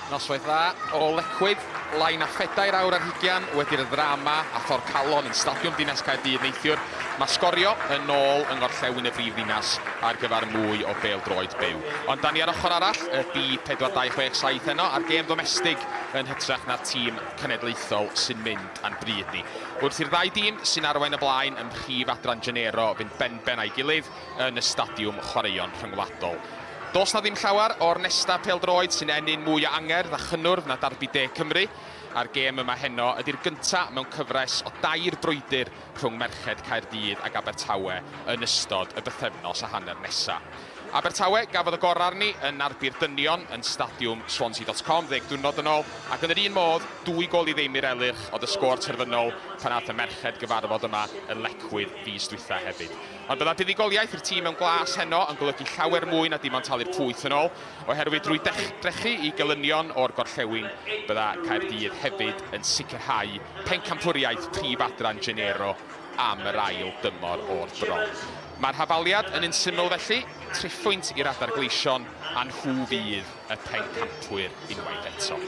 Noswaith dda o lecwydd, lain a 4 awr ar 20 wedi'r ddrama a Thor Calon yn Stadiwm Dinas Caerdydd neithiwr. Mae sgorio yn ôl yng Ngorllewin y Brifddinas ar gyfer mwy o bêl-droed byw. Ond dan ni ar ochr arall ydi 4-2-6-7 heno a'r gêm domestig yn hytrach na'r tîm cenedlaethol sy'n mynd a'n bryd ni. Wrth i'r ddau dîm sy'n arwain y blaen ym mhrif Adran Genero fynd ben a'i gilydd yn y stadiwm chwaraeon rhyngwladol. Does na ddim llawer o'r nesta pêl-droed sy'n enyn mwy o angerdd a chynwrf na Derby De Cymru. A'r gêm yma heno ydy'r gyntaf mewn cyfres o 2 brwydr rhwng merched Caerdydd ac Abertawe yn ystod y bythefnos a hanner nesaf. Abertawe gafodd y gorau arni yn arbu'r dynion yn stadiwm Swansea.com 10 diwrnod yn ôl, ac yn yr un modd 2-0 i'r Elyrch oedd y sgôr terfynol pan aeth y merched gyfarfod yma yn lecwydd fis dwytha hefyd. Ond bydda buddugoliaeth i'r tîm mewn glas heno yn golygu llawer mwy na dim ond talu'r pwyth yn ôl, oherwydd drwy drechu i elynion o'r gorllewin bydda Caerdydd hefyd yn sicrhau pencampwriaeth prif Adran Genero am yr ail dymor o'r bron. Mae'r hafaliad yn un syml felly, triphwynt i'r adargleision a nhw fydd y pencampwyr unwaith eto.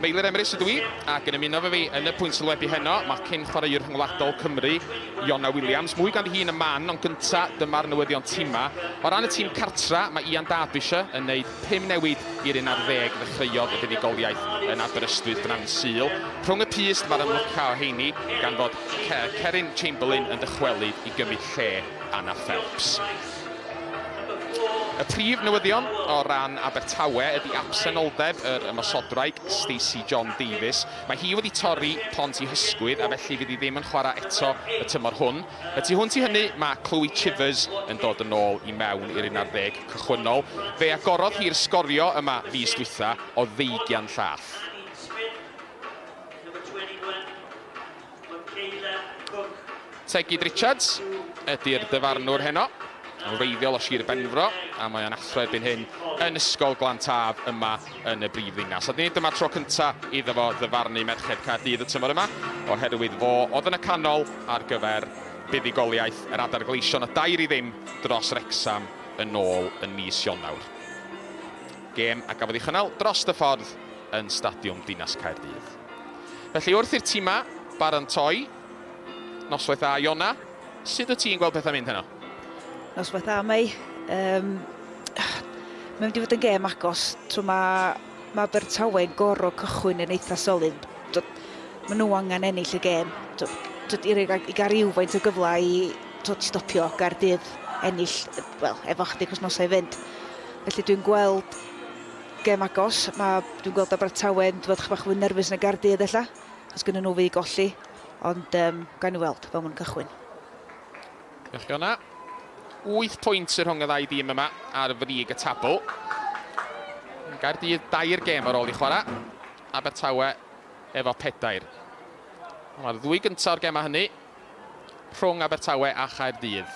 Meilir Emrys ydw i, ac yn ymuno fo fi yn y pwynt sylwebu heno, mae cyn chwaraewr rhyngwladol Cymru, Iona Williams, mwy gan hi yn y man, ond gyntaf dyma'r newyddion tîma. O ran y tîm cartra, mae Ian Derbyshire yn gwneud 5 newid i'r 11 ddechreuodd y buddugoliaeth yn Aberystwyth Bnawn Sul. Rhwng y pist mae'r ymlyca o heini, gan fod Cerin Chamberlain yn dychwelyd i gymryd lle Anna Phelps. Y prif newyddion o ran Abertawe ydy absenoldeb yr ymosodwraig Stacey John Davies. Mae hi wedi torri pont i hysgwydd a felly fydd hi ddim yn chwarae eto y tymor hwn. Y tu hwnt i hynny mae Chloe Chivers yn dod yn ôl i mewn i'r 11 cychwynnol. Fe agorodd hi'r sgorio yma fis dwytha o 20 llath. Tegid Richards ydy'r dyfarnwr heno. Yn wreiddiol o Sir Benfro, a mae o'n athro erbyn hyn yn ysgol Glantaf yma yn y brifddinas. A dyma tro cyntaf iddo fo ddyfarnu merched Caerdydd y tymor yma, oherwydd fo oedd yn y canol ar gyfer buddugoliaeth yr adargleision o 2-0 dros Wrexham yn ôl yn mis Ionawr. Gêm a gafodd ei chynnal dros y ffordd yn Stadiwm Dinas Caerdydd. Felly wrth i'r tîma barantoi, noswaith dda Iona, sut wyt ti'n gweld pethau mynd heno? Noswaith dda Mei. Mae'n mynd i fod yn gêm agos. Mae Abertawe yn goro cychwyn yn eitha solid. Mae nhw angen ennill y gêm. I gael rhywfaint o gyfle i stopio Caerdydd ennill, wel, efo chydig wythnosau i fynd. Felly dwi'n gweld gêm agos. Dwi'n gweld Abertawe yn dod chydig fwy nerfus na Caerdydd ella, os gyda nhw fi i golli. Ond gael nhw weld fel mae'n cychwyn. Diolch Iona. 8 pwynt rhwng y ddau dîm yma ar y frig y tabl. Caerdydd 2 gêm ar ôl i chwarae. Abertawe efo 4. Mae'r 2 gyntaf o'r gema hynny rhwng Abertawe a Caerdydd.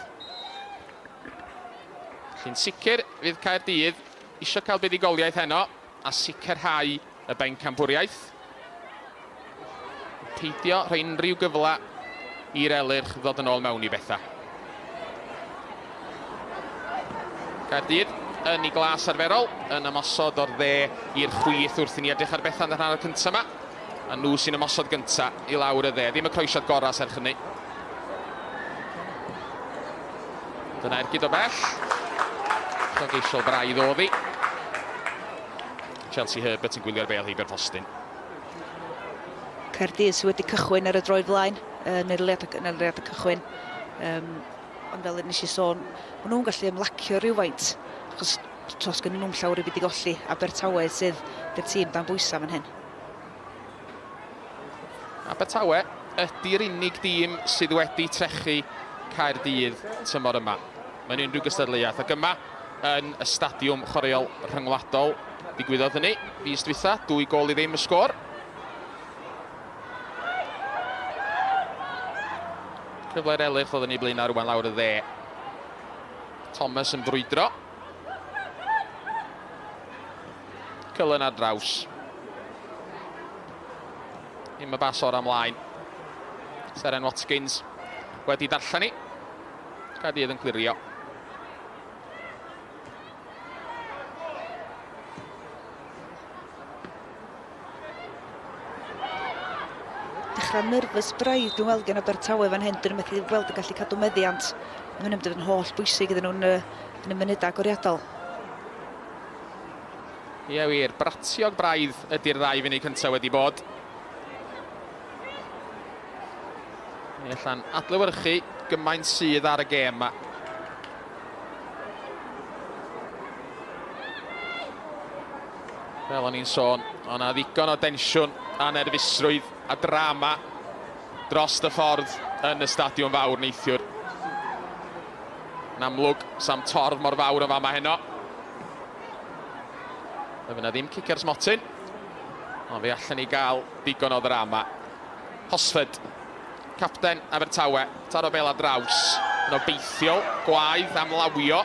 Felly'n sicr fydd Caerdydd eisiau cael buddugoliaeth heno a sicrhau y bencampwriaeth. Peidio rhoi unrhyw gyfle i'r Elyrch ddod yn ôl mewn i bethau. Caerdydd yn ei glas arferol yn ymosod o'r dde i'r chwith wrth i ni edrych ar bethau yn y rhan o'r cyntaf yma. A nhw sy'n ymosod gyntaf i lawr y dde. Ddim y croesiad gorau serch hynny. Dyna ergyd o bell. Llogeisiol braidd o ddi. Chelsea Herbert yn gwylio'r bêl heibio'r postyn. Caerdydd sydd wedi cychwyn ar y droed flaen yn yr eiliad y cychwyn. Ond fel nes i sôn, maen nhw'n gallu ymlacio rhywfaint, achos tos gen nhw'n llawer i byd i golli Abertawe sydd y tîm dan bwysa fan hyn. Abertawe ydy'r unig dîm sydd wedi trechu Caerdydd tymor yma. Mae'n unrhyw gystadleuaeth, ac yma yn y stadiwm chwaraeol rhyngwladol ddigwyddodd hynny. Fis dwytha, 2-0 y sgôr. Cyfle'r Elyrch oedd yn ei blaen ar rwan lawr y dde. Thomas yn brwydro. Cullen ar draws. Ddim y bas o'r amlaen. Seren Watkins wedi darllen ni. Caerdydd yn clirio. dechrau nerfus braidd dwi'n weld gan Abertawe fan hyn. Dwi'n methu weld yn gallu cadw meddiant. Mae hynny'n mynd yn holl bwysig iddyn nhw'n yn y munudau agoriadol. Ie wir, bratiog braidd ydy'r ddau funud cyntaf wedi bod. Allan adlewyrchu gymaint sydd ar y gêm yma. Fel o'n i'n sôn, o'na ddigon o densiwn a nerfusrwydd a drama dros y ffordd yn y stadiwm fawr neithiwr. Yn amlwg, sam torf mor fawr yn fama heno. Fe fyna ddim cicers motyn, ond fe allan ni gael digon o drama. Hosford, capten Abertawe, taro bel a draws, yn obeithiol, gwaith am lawio.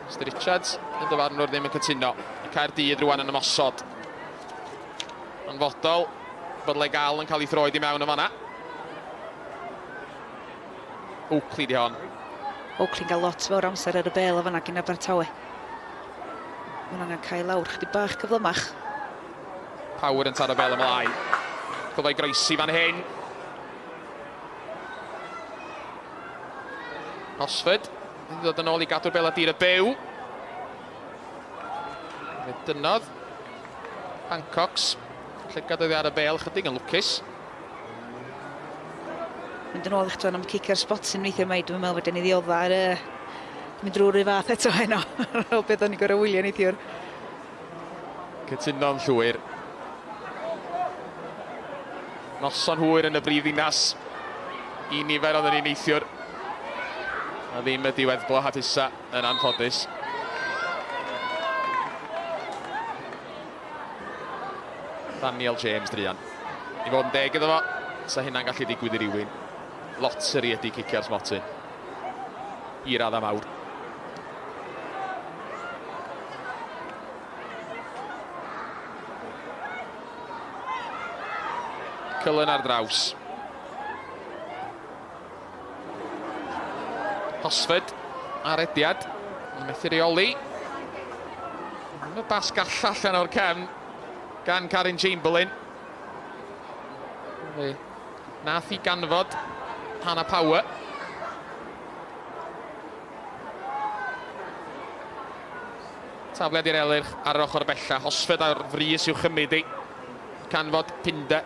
Mr Richards, yn dyfarnwr ddim yn cytuno. Caerdydd rwan yn ymosod. Yn fodol, bod legal yn cael ei throed i mewn y fanna. Oakley di hon. Oakley'n cael lot fawr amser ar y bel o fanna gyn Abertawe. Mae'n angen cael lawr chydig bach cyflymach. Power yn taro bel ymlaen. Cyfle groesi fan hyn. Hosford, wedi dod yn ôl i gadw'r bel a dir y byw. Fe dynodd Hancocks, llygad oedd ar y bel chydig yn lwcus. Mynd yn ôl eich am cicer spotsyn weithio mai, dwi'n meddwl wedyn i ddioddar mynd drwy'r un fath eto heno. Ar beth o'n i gorau wylio neithiwr. Cytuno'n llwyr. Noson hwyr yn y brifddinas i nifer oedd yn ei neithiwr. A ddim y diweddglo hapusau yn anffodus. Daniel James Drian. I fod yn deg iddo fo, sa hynna'n gallu digwydd i rywun. Loteri ydi cicers motyn. I radda mawr. Cullen ar draws. Hosford ar ediad. Yn methu reoli. Y bas gall allan o'r cefn gan Adran Genero. Nath i ganfod Hannah Power. Tafliad i'r elyrch ar yr ochr bella. Hosford ar frys i'w chymyd i. Canfod Pinder.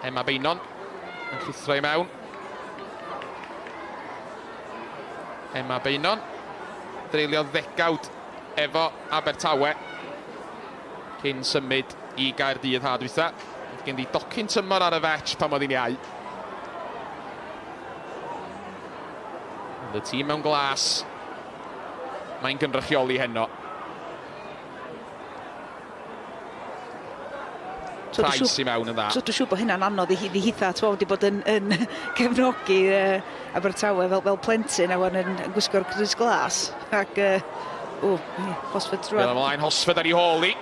Emma Beinon yn llithro i mewn. Emma Beinon. Dreulio ddegawd efo Abertawe. Cyn symud i Gaerdydd ha dwytha. Gen di docyn tymor ar y fetch pan oedd hi'n iau. Y tîm mewn glas. Mae'n gynrychioli heno. Price i mewn yn dda. So dwi'n siŵr bod hynna'n anodd i hitha. Twa wedi bod yn cefnogi Abertawe fel plentyn a wan yn gwisgo'r crys glas. Ac, Hosford drwy. Fel ymlaen, Hosford ar ei hôl i.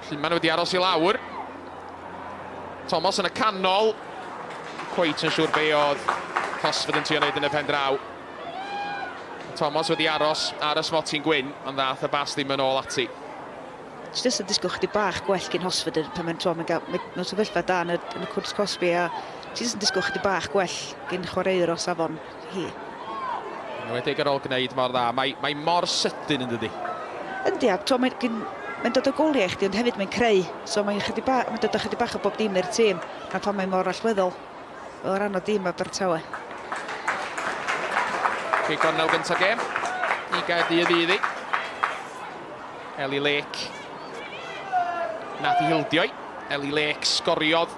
Llunman wedi aros i lawr. Thomas yn y canol. Cweit yn siŵr be oedd Hosford yn trio wneud yn y pen draw. Thomas wedi aros ar y smotyn gwyn, ond ddath y bas ddim yn ôl ati. Jyst yn disgwyl chydig bach gwell gyn Hosford pan mae'n sefyllfa da yn y cwrs Cosby a jyst yn disgwyl chydig bach gwell gyn chwaraewr o safon hi. Wedig ar ôl gwneud mor dda. Mae mor sydyn yn dydi. Yndi, mae'n dod o goliau chdi, ond hefyd mae'n creu. So mae'n dod o chydig bach o bob dim i'r tîm. A pan mae'n mor allweddol o ran o dim Abertawe. Gornel gyntaf gêm. I Gaerdydd iddi. Eli Lake. Nath i hildioi. Eli Lake sgoriodd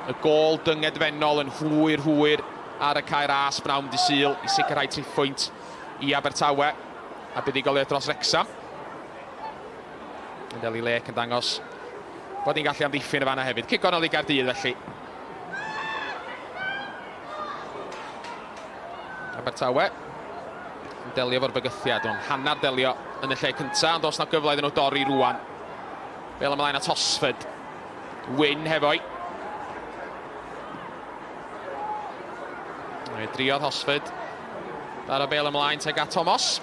y gôl dyngedfennol yn hwyr ar y caer as Brown di Sul i sicrhau 3 pwynt i Abertawe a buddugoliaeth dros Wrexham. Eli Lake yn dangos bod ni'n gallu amddiffyn y fanna hefyd. Cic gornel i Gaerdydd felly. Abertawe yn delio fo'r bygythiad, ond hannar delio yn y lle cyntaf, ond os na gyfle iddyn nhw dorri rwan. Bel ymlaen at Hosford. Wyn hefo'i. Driodd Hosford. Dar o bel ymlaen teg at Thomas.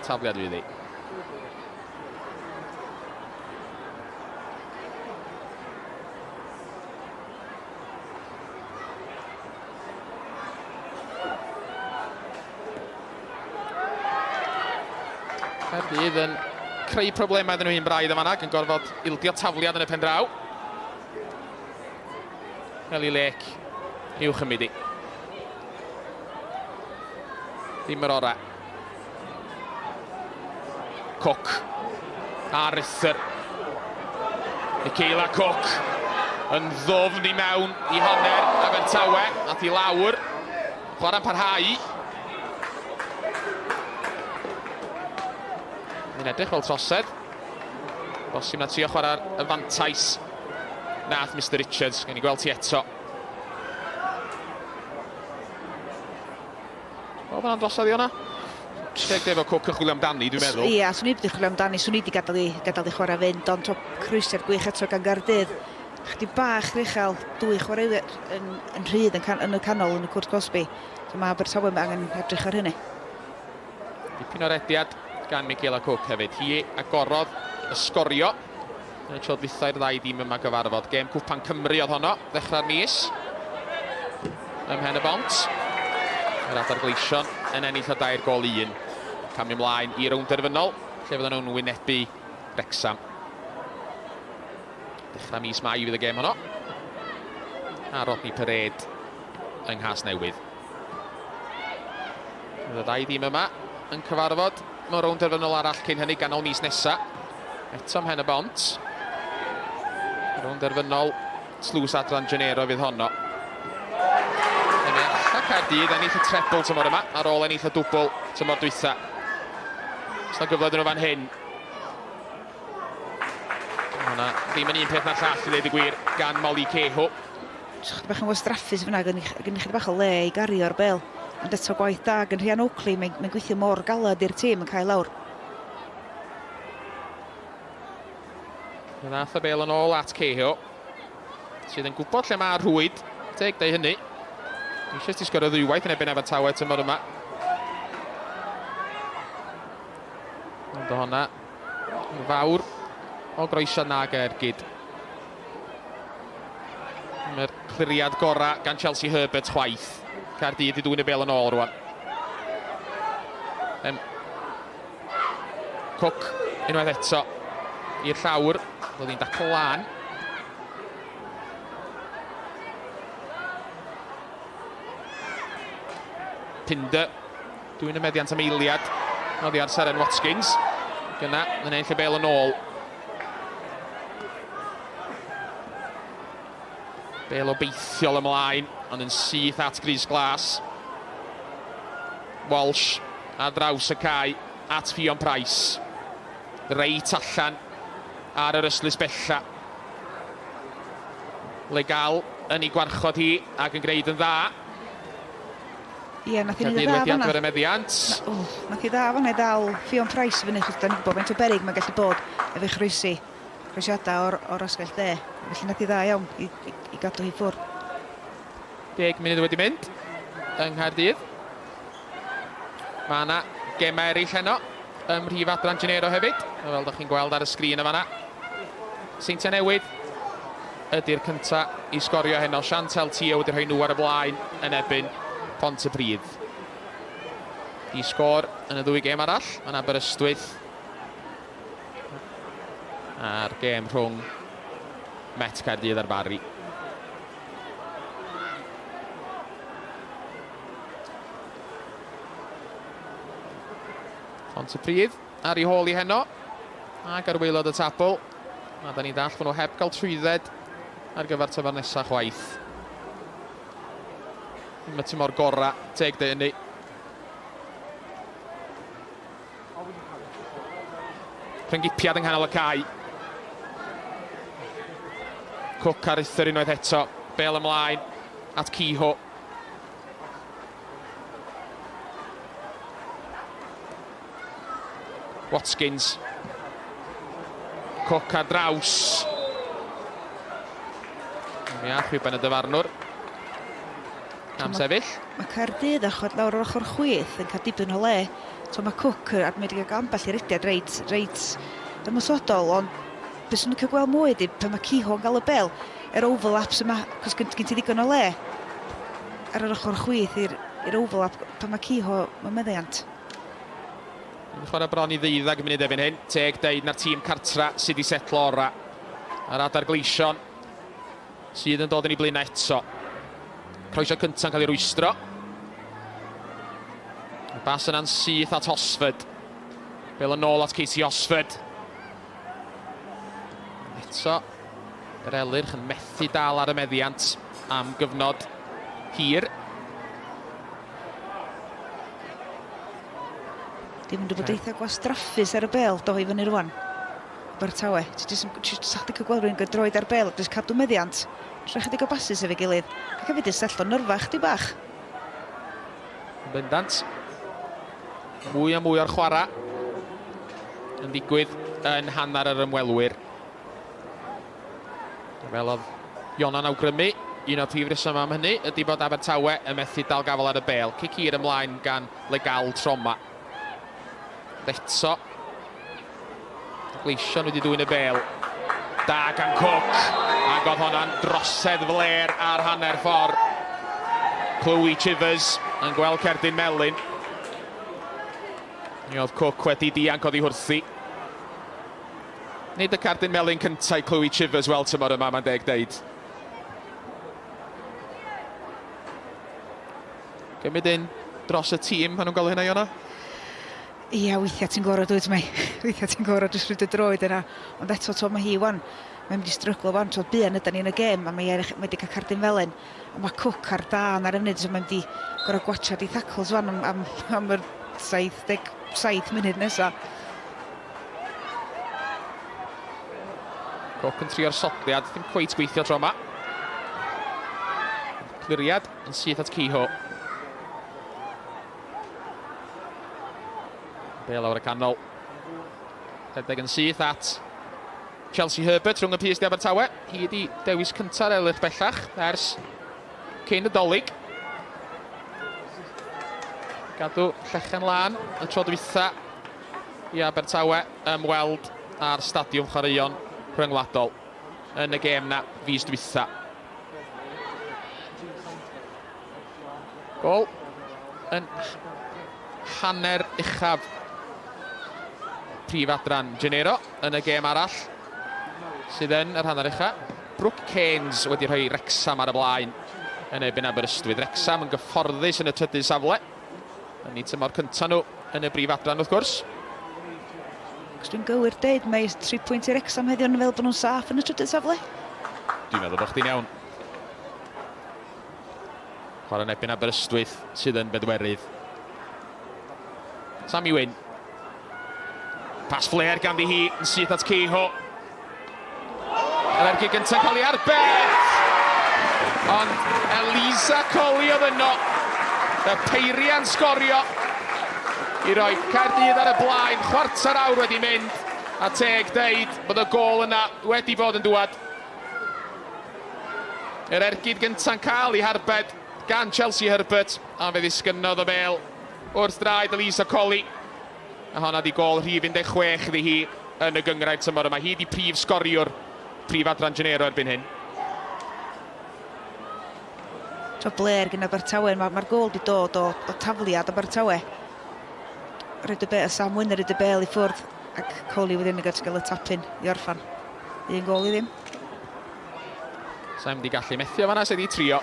Tafliad iddi. Caerdydd yn creu problemau iddyn nhw un braidd yma ac yn gorfod ildio tafliad yn y pen draw. Fel i lec i'w chymyd i. Dim yr ora. Cook. A Ruther. Michaela Cook. Yn ddofn i mewn i hanner Abertawe. Nath i lawr. Chwarae'n parhau. Yn edrych fel trosedd. Bosib na trio chwarae'r y fantais nath Mr Richards. Gen i gweld ti eto. O, fanna'n drosedd i hwnna? Teg efo Cook yn chwilio amdani, dwi'n meddwl. Ia, swn i wedi chwilio amdani, swn i wedi gadael i chwarae fynd, ond crwysiau'r gwych eto gan Caerdydd. Chdi bach richel, dwy chwaraewyr yn rhydd yn y canol yn y cwrt Cosby. Mae Abertawe angen edrych ar hynny. Dipyn o'r ediad gan Michaela Cook hefyd. Hi agorodd y sgorio. Yn y tro dwythau'r ddau dîm yma gyfarfod. Gêm Cwpan Cymru oedd honno, ddechrau'r mis. Ymhen y bont. Yr adar gleision yn ennill o 2-1. Camio ymlaen i rownd derfynol, lle fydden nhw'n wynebu Wrexham. Dechrau mis Mai fydd y gêm honno. A Rodney Pered yng Nghas Newydd. Bydd y ddau dîm yma yn cyfarfod mewn rownd derfynol arall cyn hynny ganol mis nesa. Eto ymhen y bont. Rownd derfynol tlws Adran Genero fydd honno. Caerdydd ennill y treble tymor yma ar ôl ennill y dwbl tymor dwytha. Os na gyfle dyn nhw fan hyn. Hwna ddim yn un peth na'r llall i ddeud y gwir gan Molly Caerdydd. Chydig bach yn wastraffus fyna, gen i chydig bach o le i gario ar bel. Ond eto gwaith da gan Rhian Oakley, mae'n gweithio mor galad i'r tîm yn cael lawr. Nath y bel yn ôl at Caerdydd. Sydd yn gwybod lle mae'r rhwyd. Teg dau hynny. Eisiau ti sgorio ddwywaith yn ebyn Abertawe tymor yma. Ond o honna, fawr o groeso na Caerdydd. Mae'r cliriad gorau gan Chelsea Herbert chwaith. Caerdydd i dwy'n y bel yn ôl rwan. Cook unwaith eto i'r llawr. Roedd hi'n dacl lan. Pinder, dwi'n y meddiant am eiliad. Oddi ar Seren Watkins. Gyna, yn ennill y bel yn ôl. Bel obeithiol ymlaen, ond yn syth at grys glas. Walsh ar draws y cae at Fion Price. Reit allan ar yr yslys bella. Legal yn ei gwarchod hi ac yn gwneud yn dda. Ie, nath i dda fanna. Y meddiant. Nath i dda fanna i ddal Fion Price fyny, chos da ni'n gwybod faint o berig mae'n gallu bod efo croesiadau o'r asgell de. Felly nath i dda iawn i gadw hi ffwrdd. 10 munud wedi mynd yng Nghaerdydd. Mae yna gemau eraill heno ym mhrif Adran Genero hefyd, fel ydych chi'n gweld ar y sgrin yma. Seintiau Newydd ydy'r cyntaf i sgorio heno. Chantel Tio wedi rhoi nhw ar y blaen yn ebyn Pontypridd. I sgor yn y ddwy gêm arall, yn Aberystwyth. A'r gêm rhwng Met Caerdydd a'r Bari. Pontypridd ar ei hôl i heno. Ac ar waelod y tabl. A da ni'n dall bod nhw heb gael trwydded ar gyfer tymor nesaf chwaith. Mae tymor gorau, teg dy hynny. Rhyngipiad yng nghanol y cae. Cook ar Ruther unwaith eto. Bel ymlaen at Ciho. Watkins. Cook ar draws. Ia, chwiben y dyfarnwr. Am sefyll. Mae Caerdydd lawr o'r ochr chwith yn cael dibyn o le. Mae Cook ar wedi cael ambell i'r rediad reit ymwysodol, ond beth sy'n cael gweld mwy ydy pan mae Ciho yn cael y bel, overlaps yma, cos gen ti ddigon o le ar yr ochr chwith i'r overlap pan mae Ciho mewn meddiant. Yn chwarae bron i 12 munud erbyn hyn. 10-10 na'r tîm cartra sydd wedi setlo ora. A'r adar gleision sydd yn dod yn ei blaen eto. Croeso cyntaf yn cael ei rwystro. Bas yna'n syth at Osford. Bel yn ôl at Casey Osford. Eto, yr elyrch yn methu dal ar y meddiant am gyfnod hir. Dim yn dod eitha gwastraffus ar y bel, do i fyny rwan. Abertawe. Sa'ch di cael gweld rwy'n droed ar bel, jyst cadw meddiant. Troi chydig o basus efo'i gilydd. Ac hefyd i'r sello nyrfa chdi bach. Bendant. Mwy a mwy o'r chwarae yn digwydd yn hanner yr ymwelwyr. Fel oedd Iona'n awgrymu, un o'r prif resymau am hynny ydy bod Abertawe yn methu dal gafel ar y bel. Cic hir ymlaen gan legal Troma. Eto. Gleision wedi dwy'n y bel. Da gan Cook. Ac oedd hwnna'n drosedd fler ar hanner ffordd. Chloe Chivers yn gweld Caerdydd melyn. Mi oedd Cook wedi dianc oddi wrthi. Nid y Caerdydd melyn cyntaf Chloe Chivers wel tymor yma, mae'n deg deud. Gymryd un dros y tîm, maen nhw'n gweld hynna, Iona? Ia, weithiau ti'n gorau dweud mai. Weithiau ti'n gorau drwy rhywbeth y droed yna. Ond eto, to mae hi wan. Mae'n mynd i stryglo wan. To buan yda ni yn y gêm. A mae wedi cael Caerdydd melyn. Ond mae Cook ar dan ar ymwneud. So mae'n mynd i gorau gwachad i thackles wan am yr 77 munud nesaf. Cook yn trio'r sodliad. Ddim cweit gweithio tro yma. Cliriad yn syth at Ciho. Bel awr y canol. Rhedeg yn syth at Chelsea Herbert rhwng y pys di Abertawe. Hi wedi dewis cynta'r elych bellach ers cyn y dolyg. Gadw Llechen Lan y tro dwytha i Abertawe ymweld ar stadiwm chwaraeon rhyngwladol yn y gêm na fis dwytha. Gol yn hanner uchaf prif Adran Genero yn y gêm arall sydd yn yr hanner uchaf. Brooke Keynes wedi rhoi Wrexham ar y blaen yn erbyn Aberystwyth. Wrexham yn gyfforddus yn y trydydd safle. Yn ei tymor cyntaf nhw yn y brif Adran wrth gwrs. Os dwi'n gywir deud, mae 3 pwynt i'r Wrexham heddiw yn fel bod nhw'n saff yn y trydydd safle. Dwi'n meddwl bod chdi'n iawn. Chwarae'n erbyn Aberystwyth sydd yn bedwerydd. Sammy Wyn. Pas fler ganddi hi yn syth at Ciho. Yr ergyd gyntaf cael ei arbed. Ond Elisa Colley oedd yno. Y peiria'n sgorio i roi Caerdydd ar y blaen. Chwarter awr wedi mynd. A teg deud bod y gol yna wedi bod yn dŵad. Yr ergyd gyntaf'n cael ei harbed gan Chelsea Herbert. A fe ddisgynnodd y bel wrth draed Elisa Colley. A honna di gol rhif 16 iddi hi yn y gyngrair tymor yma. Hi di prif sgoriwr prif Adran Genero erbyn hyn. Tro bler gyda Abertawe, mae'r gol di dod o tafliad Abertawe. Sam Wynner rhaid y bel i ffwrdd ac Colley wedyn yn gael y tapin i orffan. Un gol i ddim. Sa'n di gallu methu o fanna sydd i trio.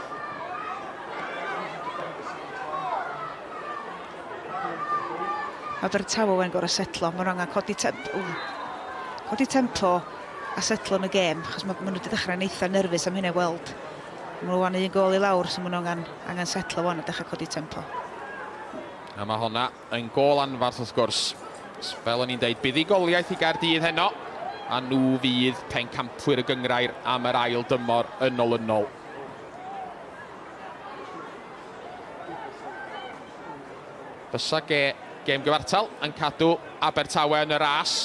Abertawe wedi'n gorau setlo. Mae'n angen codi tempo a setlo yn y gêm, achos maen nhw wedi dechrau'n eitha nerfus am hynny weld. Maen nhw un gol i lawr, so maen nhw angen setlo wan a dechrau codi tempo. A mae honna yn gol anfarth wrth gwrs. Fel o'n i'n deud, buddugoliaeth i Caerdydd heno. A nhw fydd pencampwyr y gyngrair am yr ail dymor yn olynol. Fysa gêm gyfartal yn cadw Abertawe yn y ras.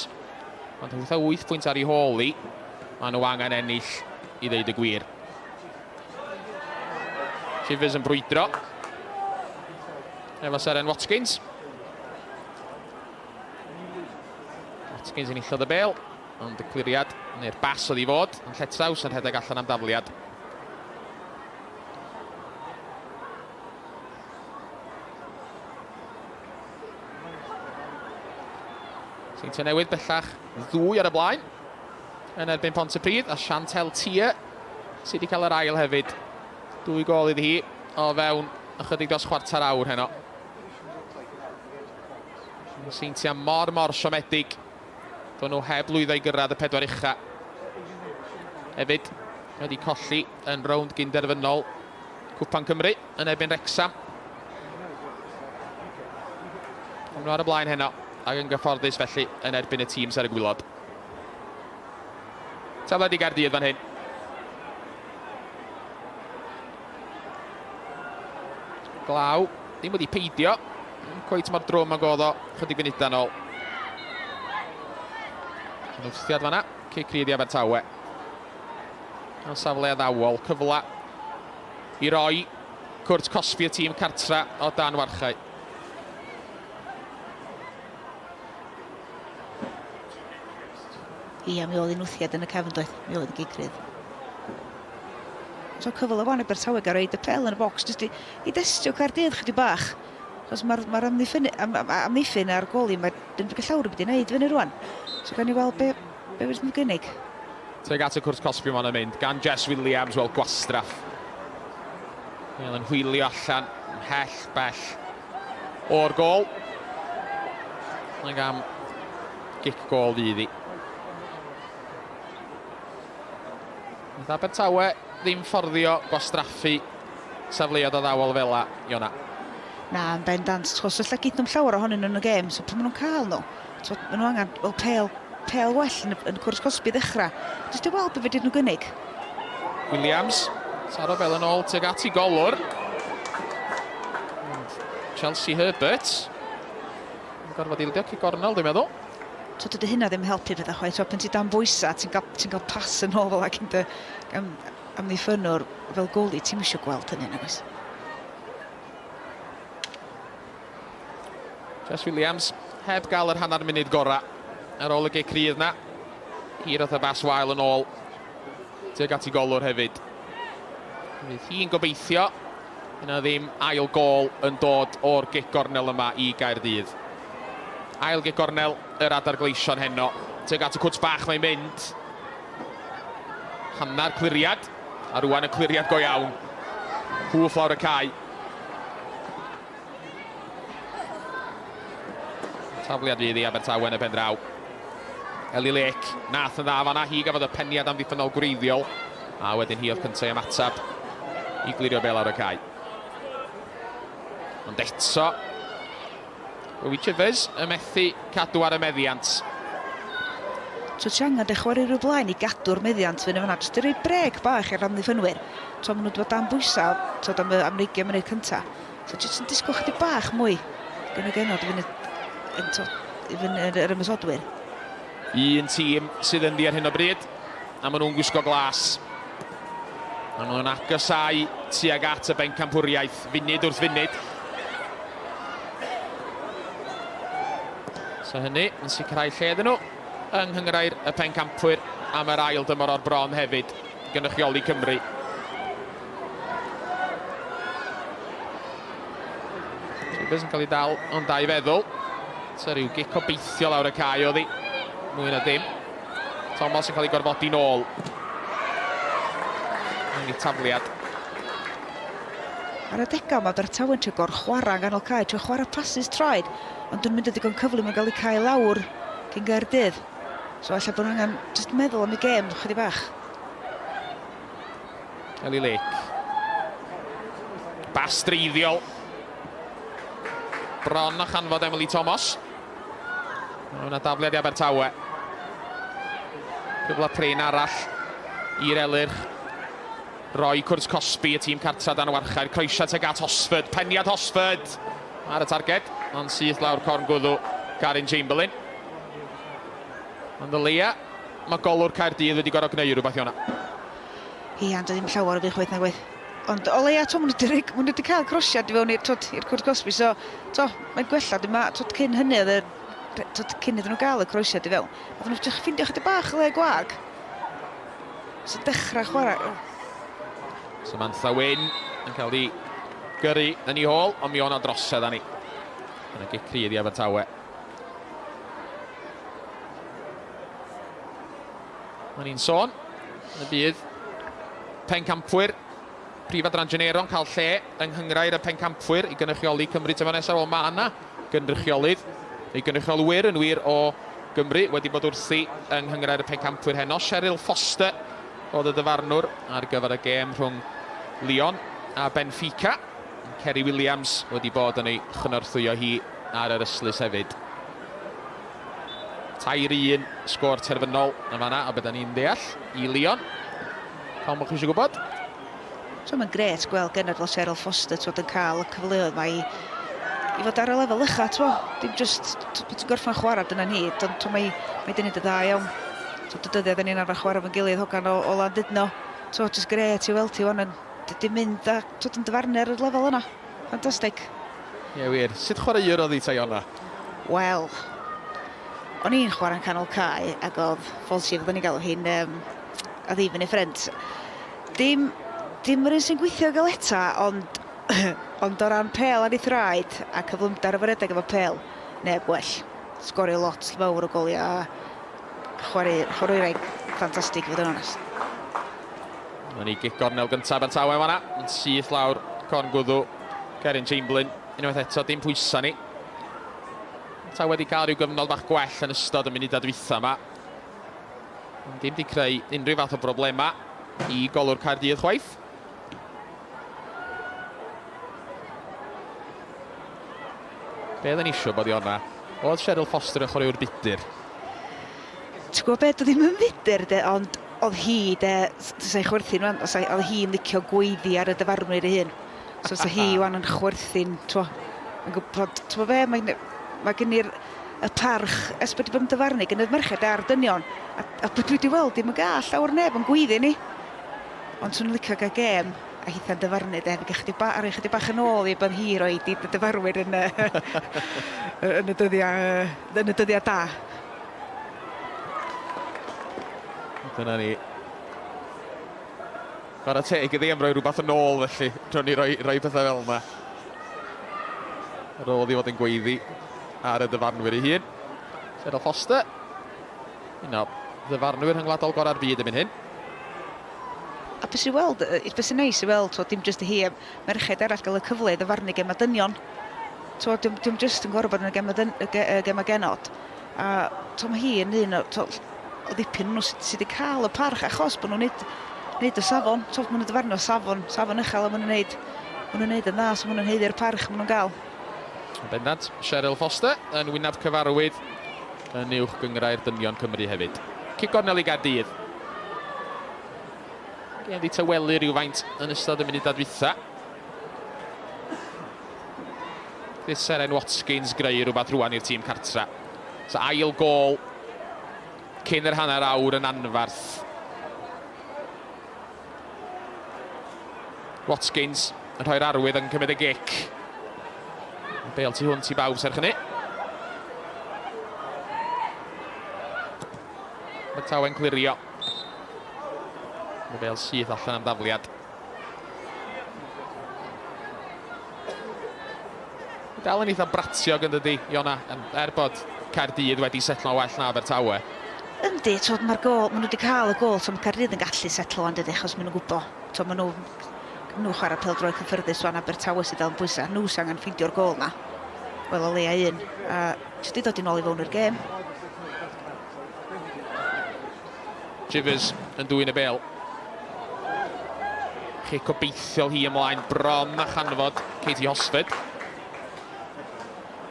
Ond 8 pwynt ar ei hôl i. Maen nhw angen ennill i ddeud y gwir. Chivers yn brwydro. Efo Seren Watkins. Watkins yn illodd y bel. Ond y cliriad neu'r bas oedd i fod. Yn Lletraws yn rhedeg allan am dafliad. Seintiau newydd bellach 2 ar y blaen. Yn erbyn Pontypridd, a Chantel Tia sydd wedi cael yr ail hefyd. 2 gol iddi hi o fewn ychydig dros chwarter awr heno. Seintiau mor siomedig. Do'n nhw heb lwyddo i gyrraedd y 4 ucha. Hefyd wedi colli yn rownd gynderfynol Cwpan Cymru yn erbyn Wrecsam. Nhw ar y blaen heno ac yn gyfforddus felly yn erbyn y tîms ar y gwylod. Tafod i Caerdydd fan hyn. Glaw, ddim wedi peidio. Cweit mor drwm ag oedd o, chydig funudau nôl. Yn wrthiad fan'na, Caerdydd i Abertawe. Yn safle addawol, cyfla i roi cwrt cosbi y tîm cartra o dan warchau. Ia, mi oedd un wrthiad yn y cefndoedd, mi oedd yn Caerdydd. So cyfle fan Abertawe gael reid y pel yn y bocs, jyst i destio Caerdydd chydig bach. Chos mae'r amddiffyn a'r goli, mae'n llawr wedi wneud fyny rwan. So gan i weld be wedi'n nhw gynnig. Teg at y cwrs cosbi ma'n mynd, gan Jess Williams, wel gwastraff. Wel yn hwylio allan, hell bell o'r gol. Ac am gic gol fydd hi. Nath Abertawe ddim fforddio gwastraffu safleoedd addawol fela, Iona. Na, yn bendant, chos illa gyd nhw'n llawer ohonyn nhw'n y gêm, so pan maen nhw'n cael nhw, maen nhw angen pel well yn cwrs cosbi ddechrau. Jyst i weld be fydyd nhw gynnig. Williams, saro fel yn ôl teg at i golwr. Chelsea Herbert. Yn gorfod ildio ci gornel, dwi'n meddwl. Dydy hynna ddim helpu pethau chwaith, pan ti dan bwysa, ti'n cael pas yn ôl fel ac yn amddiffynwr fel goli, ti'n mysio gweld hynny, nag oes? Jess Williams, heb gael yr hanner munud gorau ar ôl y Caerdydd na. Hir oedd y bas wael yn ôl. Teg at i golwr hefyd. Fydd hi'n gobeithio. Yna ddim ail gol yn dod o'r gic gornel yma i Gaerdydd. Ail gic gornel yr adar gleision heno. Teg at y cwts bach mae'n mynd. Hannar cliriad. A rwan y cliriad go iawn. Hwff lawr y cae. Tafliad fydd i Abertawe yn y pen draw. Eli Lec, nath yn dda fan'na, hi gafodd y peniad amddiffynol gwreiddiol. A wedyn hi oedd cyntaf ymatab i glirio bel ar y cae. Ond eto, Wywi Chivers yn methu cadw ar y meddiant. So ti angen chwarae rhyw blaen i gadw'r meddiant fyny fan'na, jyst i roi breg bach i'r amddiffynwyr. So maen nhw wedi bod dan bwysa am 20 munud cyntaf. So jyst yn disgwyl chydig bach mwy gen y genod yr ymysodwyr. Un tîm sydd yn di ar hyn o bryd, a maen nhw'n gwisgo glas. A maen nhw'n agosau tuag at y bencampwriaeth, funud wrth funud. So hynny yn sicrhau lle ydyn nhw yng nghynghrau'r y pencampwyr am yr ail dymor o'r bron hefyd gynrychioli Cymru. Chivers yn cael ei dal ond da i feddwl. So rhyw gic o beithio lawr y cae oedd hi. Mwy na dim. Thomas yn cael ei gorfodi nôl. Yn ei tafliad. Ar y degau mae Abertawe yn trio chwarae yn ganol cae, trio chwarae passes troed, ond yn mynd o ddigon cyflym yn cael ei cae lawr cyn Gaerdydd. So allai bod angen just meddwl am y gêm chydig bach. Eli Lec. Bas dreiddiol. Bron a chanfod Emily Thomas. Yna dafliad i Abertawe. Cyfle prin arall i'r elyrch. Roi cwrs cosbi y tîm cartra dan warchau'r croesiad teg at Hosford. Peniad Hosford ar y targed. Ond syth lawr corn gwddw Carin Chamberlain. Ond o leia, mae golwr Caerdydd wedi gorfod gwneud rhywbeth i hwnna. Ia, ond ddim llawer o fi chwaith na gwaith. Ond o leia, maen nhw wedi cael crosiad i fewn i'r cwrs cosbi. So, mae'n gwella, cyn hynny cyn iddyn nhw gael y crosiad i fewn. Oedden nhw'n ffindio chydig bach le gwag. So dechrau chwarae. Samantha Wyn yn cael ei gyrru yn ei hôl, ond mi o'na drosedd â ni. Yn y gic rydd i Abertawe. Mae'n ni'n sôn, yn y bydd pencampwyr, prif Adran Genero yn cael lle yng Nghyngrair y pencampwyr i gynrychioli Cymru tymor nesaf. Wel, mae yna gynrychiolydd, neu gynrychiolwyr yn wir o Gymru wedi bod wrthi yng Nghyngrair y pencampwyr heno. Cheryl Foster oedd y dyfarnwr ar gyfer y gêm rhwng Lyon a Benfica. Ceri Williams wedi bod yn ei chynorthwyo hi ar yr yslys hefyd. 3-1 sgôr terfynol yn fanna, a bydda ni'n deall i Lyon. Pam o'ch chi eisiau gwybod? Mae'n gret gweld genod fel Cheryl Foster yn cael y cyfleoedd mae i fod ar y lefel ucha. Dim just bod yn gorffen chwarae dyna ni, ond mae dyn ni'n dda iawn. Y dyddiau ni'n arfer chwarae fo'n gilydd hogan o Landudno. Just gret i weld ti wan yn mynd a yn dyfarnu ar y lefel yna. Fantastic. Ie, wir. Sut chwaraewr oedd hi ta Iona? Wel, o'n i'n chwarae'n canol cae ac oedd Falsi fyddwn ni'n galw hi'n a ddifyn ei ffrent. Dim yr un sy'n gweithio galeta, ond o ran pel ar ei thraed a cyflymdar y faredeg efo pel, neb well. Sgorio lot fawr o goliau a chwaraewr ffantastig fod yn onest. Mae'n ni gic gornel gyntaf Abertawe yma, yn syth lawr corn gwddw Cerin Chamberlain. Unwaith eto, dim pwysa ni. Abertawe wedi cael rhyw gyfnod bach gwell yn ystod y munudau dwytha yma. Dim wedi creu unrhyw fath o broblema i golwr Caerdydd chwaith. Be oedden ni isio bod i honna? Oedd Cheryl Foster yn chwaraewr budur? Ti'n gwybod beth oedd ddim yn budur, ond oedd hi, sa'i chwerthin, oedd hi'n licio gweiddi ar y dyfarnwyr ei hun. So sa hi wan yn chwerthin, yn gwybod, ti'n gwybod be, mae gen i'r parch, es bod i bod yn dyfarnu, gen i'r merched ar dynion, a bod wedi weld, dim yn gall llawer neb yn gweiddi ni. Ond swn i'n licio gael gêm, a hitha'n dyfarnu, ar eich chydig bach yn ôl i bod hi roed i dyfarwyr yn y dyddiau da. Dyna ni. Gwara teg iddi am roi rhywbeth yn ôl felly, tro ni roi pethau fel yma. Ar ôl i fod yn gweiddi ar y dyfarnwyr ei hun. Cheryl Foster. Un o ddyfarnwyr hyngwladol gorau'r byd yn mynd hyn. A beth sy'n weld, beth sy'n neis i weld, dim jyst y hi, merched arall gael y cyfle i ddyfarnu gem a dynion. Dim jyst yn gorau bod yn gem a genod. A mae hi yn un o ddipyn nhw sydd wedi cael y parch achos bod nhw'n neud y safon. Maen nhw'n dyfarnu o safon uchel a maen nhw'n neud yn dda, so maen nhw'n heiddi'r parch maen nhw'n gael. Bendant, Cheryl Foster yn wynaf cyfarwydd yn uwch gyngrair dynion Cymru hefyd. Cic gornel i Caerdydd. Gen di tywelu rhywfaint yn ystod y munudau dwytha. Dydd Seren Watkins greu rhywbeth rwan i'r tîm cartra. So ail gol cyn yr hanner awr yn anfarth. Watkins yn rhoi'r arwydd yn cymryd y gic. Bel tu hwnt i bawb serch hynny. Abertawe'n clirio. Mae bel syth allan am dafliad. Dal yn eitha bratiog yn dydi, Iona, bod Caerdydd wedi setlo well na Abertawe. Yndi, mae'r gol, maen nhw wedi cael y gol, mae Caerdydd yn gallu setlo yn dydi, achos maen nhw'n gwybod. Maen nhw chwarae pêl-droi cyffyrddus o'n Abertawe sydd dal yn bwysau. Nhw sy'n angen ffeindio'r gol na. Wel o leia un. A jyst i ddod i nôl i fewn i'r gêm. Chivers yn dwy'n y bel. Chi gobeithiol hi ymlaen bron a chanfod Katie Hosford.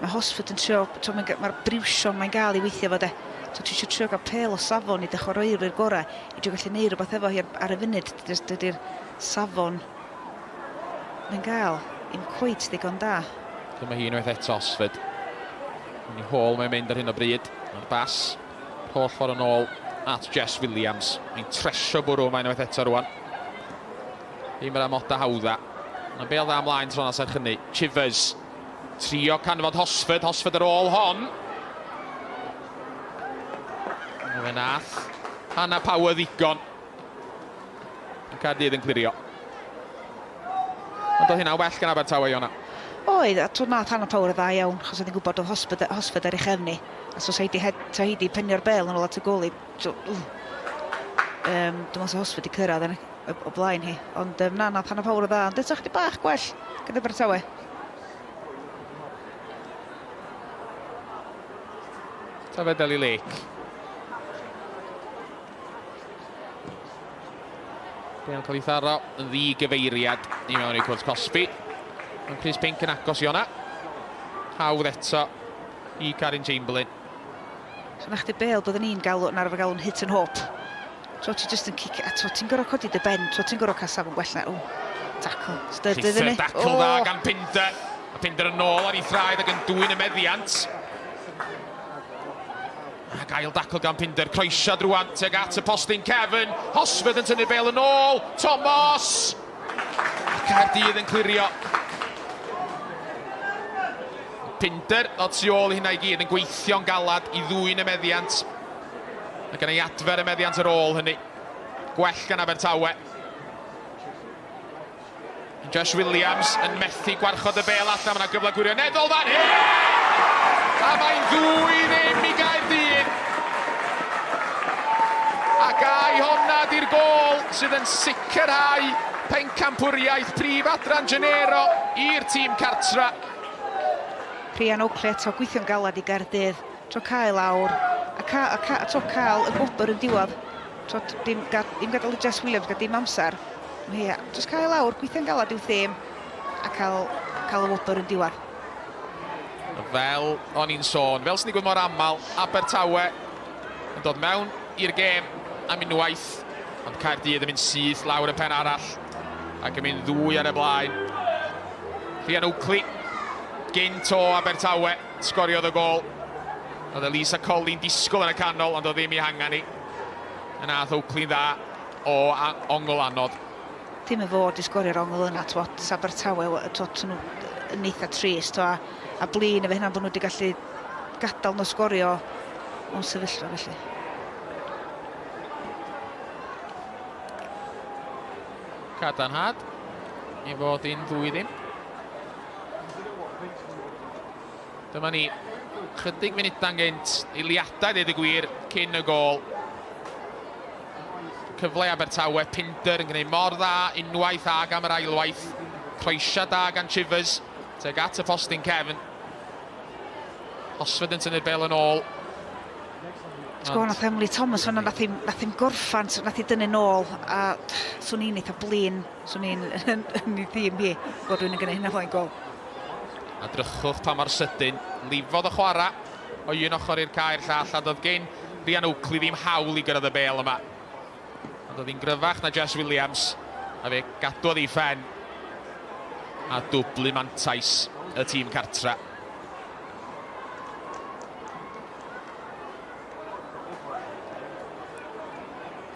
Mae Hosford yn trio, mae'r briwsion mae'n gael i weithio fod e. Ti eisiau trio gael pel o safon i ddechrau i'r gorau i drio gallu neud rhywbeth efo hi ar y funud. Dydy'r safon mae'n gael i'n cweit ddigon da. Dyma hi unwaith eto Hosford. Yn ei hôl mae'n mynd ar hyn o bryd. Yn bas, holl ffordd yn ôl at Jess Williams. Mae'n tresio bwrw mae'n unwaith eto rwan. Ddim yr amoda hawdda. Yn bel dda ymlaen tro nas ar chynnu. Chivers. Trio canfod Hosford. Hosford ar ôl hon. Fe nath. Hanna power ddigon. Caerdydd yn clirio. Ond oedd hynna well gan Abertawe, Iona. Oedd, a nath hanna power dda iawn, chos oedd hi'n gwybod oedd Hosford ar ei chefni. A so sa hi di penio'r bel yn ôl at y goli. Dwi'n meddwl os wedi cyrraedd o blaen hi. Ond na, nath hanner pawr o dda. Ond eto chdi bach gwell gyda Abertawe. Tafedeli Lake. Be'n cael ei tharo yn ddi-gyfeiriad i mewn i cwrs Cosby. Mae'n Chris Pink yn agos i hwnna. Hawdd eto i Carin Chamberlain. So na chdi bel byddwn ni'n galw yn arfer galw'n hit and hope. So ti just yn cicio, a ti'n gorau codi dy ben, so ti'n gorau cael safon gwell na. Tackle, stydydd yna. Tackle dda gan Pinder. A Pinder yn ôl ar ei thraed ac yn dwy'n y meddiant. Ac ail dacl gan Pinder, croesiad rwan teg at y postyn Kevin. Hosford yn tynnu bel yn ôl. Thomas! Caerdydd yn clirio. Pinder o tu ôl hynna i gyd yn gweithio'n galad i ddwy'n y meddiant. Ac yn ei adfer y meddiant ar ôl hynny. Gwell gan Abertawe. Josh Williams yn methu gwarchod y bel allan. Mae'n gyfle gwirioneddol fan hyn! A mae'n 2-0 i Gaerdydd. Ac ai honna di'r gol sydd yn sicrhau pencampwriaeth prif Adran Genero i'r tîm cartra. Rhian Oakley eto gweithio'n galad i Gaerdydd. Tro cael lawr. A tro cael y gwobr yn diwedd. Tro dim gadael i Josh Williams gael dim amser. Just cael lawr, gweithio'n galad i'w thym. A cael y wobr yn diwedd. Fel o'n i'n sôn, fel sy'n digwydd mor aml, Abertawe yn dod mewn i'r gêm am unwaith, ond Caerdydd yn mynd syth lawr y pen arall ac yn mynd 2 ar y blaen. Rhian Oakley, gynt o Abertawe, sgoriodd y gol. Oedd Elisa Collin disgwyl yn y canol, ond oedd ddim i hangen ni. Yn ath Oakley'n dda o ongl anodd. Dim y fod i sgorio'r ongl yna, Abertawe, yn eitha trist, a blin efo hynna bod nhw wedi gallu gadael nhw sgorio o'n sefyllfa felly. Cadarnhad i fod i'n 2-0. Dyma ni, chydig funudau'n gynt, eiliadau dweud y gwir cyn y gol. Cyfle Abertawe, Pinder yn gwneud mor dda, unwaith ag am yr ailwaith. Croesia da gan Chivers, teg at y postyn Kevin. Hosford yn tynnu'r bel yn ôl. Nath Emily Thomas fan'na nath hi'n gorffan, nath hi dynnu nôl, a swn i'n eitha blin, swn i'n yn ei ddim hi, bod rwy'n yn gwneud hynna flaen gol. A drychwch pa mor sydyn, lifodd y chwarae o un ochr i'r caer llall, a doedd gen Rhian Oakley ddim hawl i gyrraedd y bel yma. A doedd hi'n gryfach na Josh Williams, a fe gadwodd ei ffen, a dwblu mantais y tîm cartra.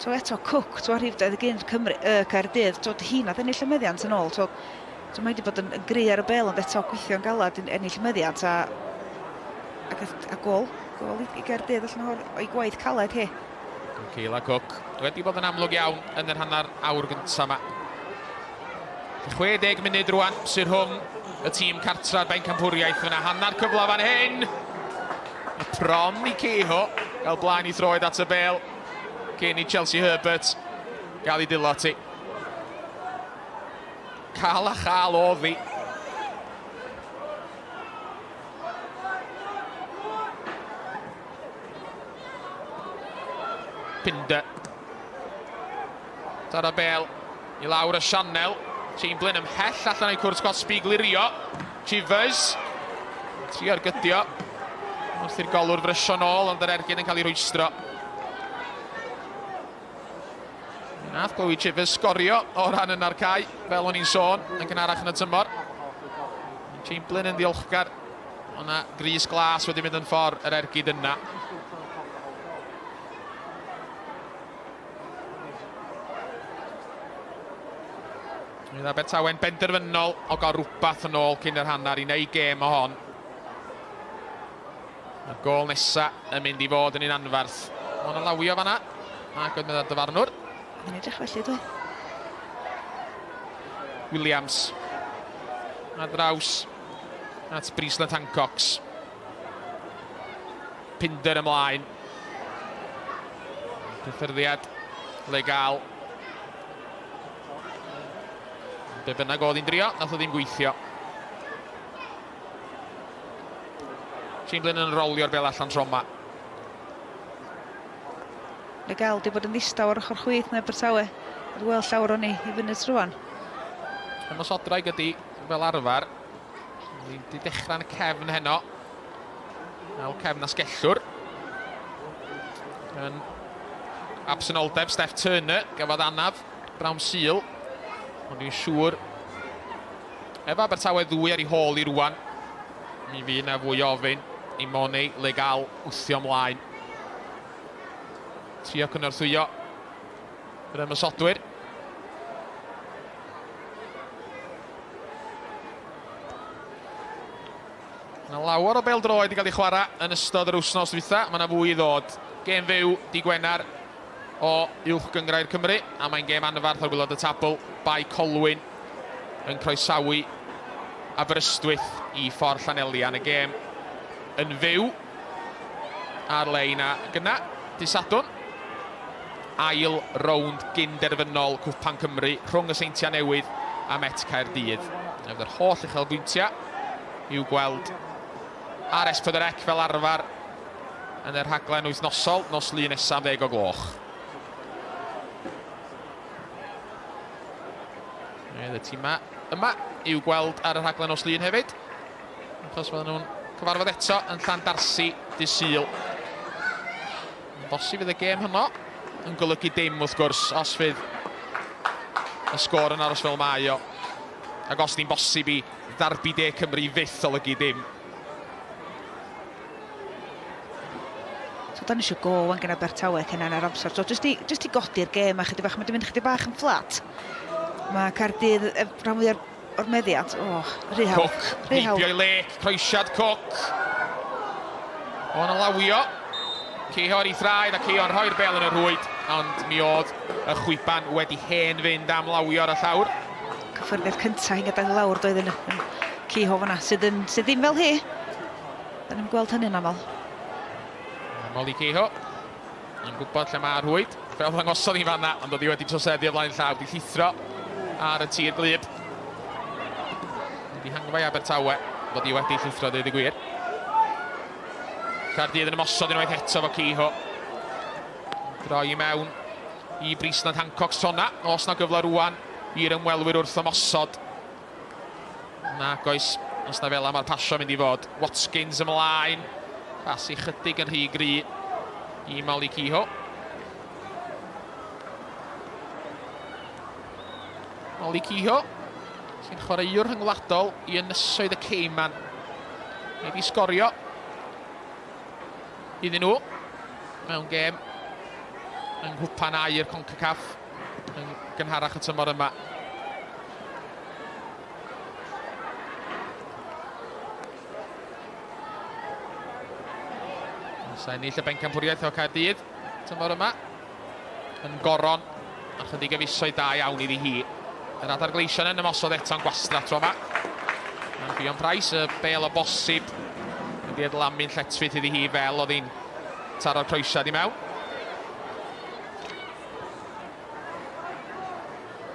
So eto Cook, rhifdedd y gyn Caerdydd, hi'n a ennill y meddiant yn ôl. Mae wedi bod yn gry ar y bel, ond eto gweithio'n galad yn ennill y meddiant. A gol i Caerdydd allan o'i gwaith caled hi. Keila Cook wedi bod yn amlwg iawn yn yr hanner awr gyntaf yma. 60 munud rwan sy'n rhwng y tîm cartra'r bencampwriaeth fyna. Hanner cyfle fan hyn. Y pron i Ceho gael blaen i throed at y bel. Cyn i Chelsea Herbert gael ei dilot i. Cael a chael o ddi. Pinder. Dar y bel i lawr y Sianel. Chamberlain ymhell allan o'i cwrs Cosby glirio. Chivers. Tri ar gydio. Wrth i'r golwr frysio nôl, ond yr ergyn yn cael ei rwystro. Nath Chloe Chivers sgorio o ran yn ar cae, fel o'n i'n sôn, yn gynharach yn y tymor. Chamberlain yn ddiolchgar. O'na gris glas wedi mynd yn ffordd yr ergyd yna. Bydd Abertawe'n benderfynol o gael rhywbeth yn ôl cyn yr hanner i neu gêm o hon. Y gol nesaf yn mynd i fod yn un anferth. Mae'n lawio fan'na, ac yn mynd ar dyfarnwr. Mae'n edrych felly, dwi. Williams. A draws at Brisland Hancock's. Pinder ymlaen. Cyffyrddiad legal. Be bynnag oedd hi'n drio, nath o ddim gweithio. Chamberlain yn rolio'r bel allan tro yma. Legal, di bod yn ddistaw ar ochr chwith neu Abertawe. Wedi weld llawer o'n i fyny trwan. Ymos Odraig ydi fel arfer. Di dechrau yn y cefn heno. Fel cefn asgellwr. Yn absynoldeb Steph Turner, gafodd anaf, Brown Seal. Ond dwi'n siŵr efo Abertawe ddwy ar ei hôl i rwan. Mi fydd yna fwy ofyn i Money legal wthio ymlaen. Trio cynorthwyo yr ymysodwyr. Yna lawer o bel-droed i gael ei chwarae yn ystod yr wythnos dwytha. Mae yna fwy i ddod. Gêm fyw di Gwener o uwch gyngrau'r Cymru. A mae'n gêm anfarth ar gwylod y tabl. Bai Colwyn yn croesawu Aberystwyth i ffordd Llanelian. Y gêm yn fyw ar lein a gyna. Dydd ail rownd gynderfynol Cwpan Cymru rhwng y Seintiau Newydd a Met Caerdydd. Efo yr holl uchelbwyntiau i'w gweld ar S4C fel arfer yn yr rhaglen wythnosol nos Lun nesaf 10 o gloch. Y tîm yma i'w gweld ar y rhaglen nos Lun hefyd. Achos fydden nhw'n cyfarfod eto yn Llandarsi dydd Sul. Bosib fydd y gêm hynno yn golygu dim wrth gwrs os fydd y sgôr yn aros fel mae o. Ac os di'n bosib i ddarbu De Cymru fyth olygu dim. So da ni eisiau go wan gen Abertawe cynnan ar amser. So jyst i godi'r gêm a chydig bach, mae di mynd chydig bach yn fflat. Mae Caerdydd rhan fwy o'r meddiad. Rhy hawdd. Cook, heibio i le, croesiad Cook. O'n lawio. Ceiho ar ei thraed a Ceiho yn rhoi'r bel yn y rwyd. Ond mi oedd y chwiban wedi hen fynd am lawio ar y llawr. Cyffyrddiad cyntaf yn gadael lawr doedd yn Ceiho fan'na sydd ddim fel hi. Da ni'n gweld hynny'n aml. Aml i Ceiho. Yn gwybod lle mae'r rwyd. Fel ddangosodd hi'n fan'na, ond oedd hi wedi troseddu o flaen llaw. Di llithro ar y tir glyb. Di hangfa i Abertawe, bod hi wedi llithro dweud y gwir. Caerdydd yn ymosod unwaith eto fo Ceiho. Droi i mewn i Brisland Hancock's tonna. Os na gyfle rwan i'r ymwelwyr wrth ymosod. Nag oes, os na fel am ar pasio mynd i fod. Watkins ymlaen. Pasi chydig yn rhy gry i Molly Ceiho. Molly Ceiho sy'n chwaraewr rhyngwladol i ynysoedd y Cayman. Neu di sgorio iddyn nhw mewn gêm yng nghwpan air CONCACAF yn gynharach y tymor yma. Sa'n ennill y bencampwriaeth o Caerdydd tymor yma yn goron a chydig y fisoedd da iawn iddi hi. Yr adar gleision yn ymosod eto'n gwastra tro yma. Fion Price, y bel o bosib wedi adlamu'n lletfyd iddi hi fel oedd hi'n taro'r croesiad i mewn.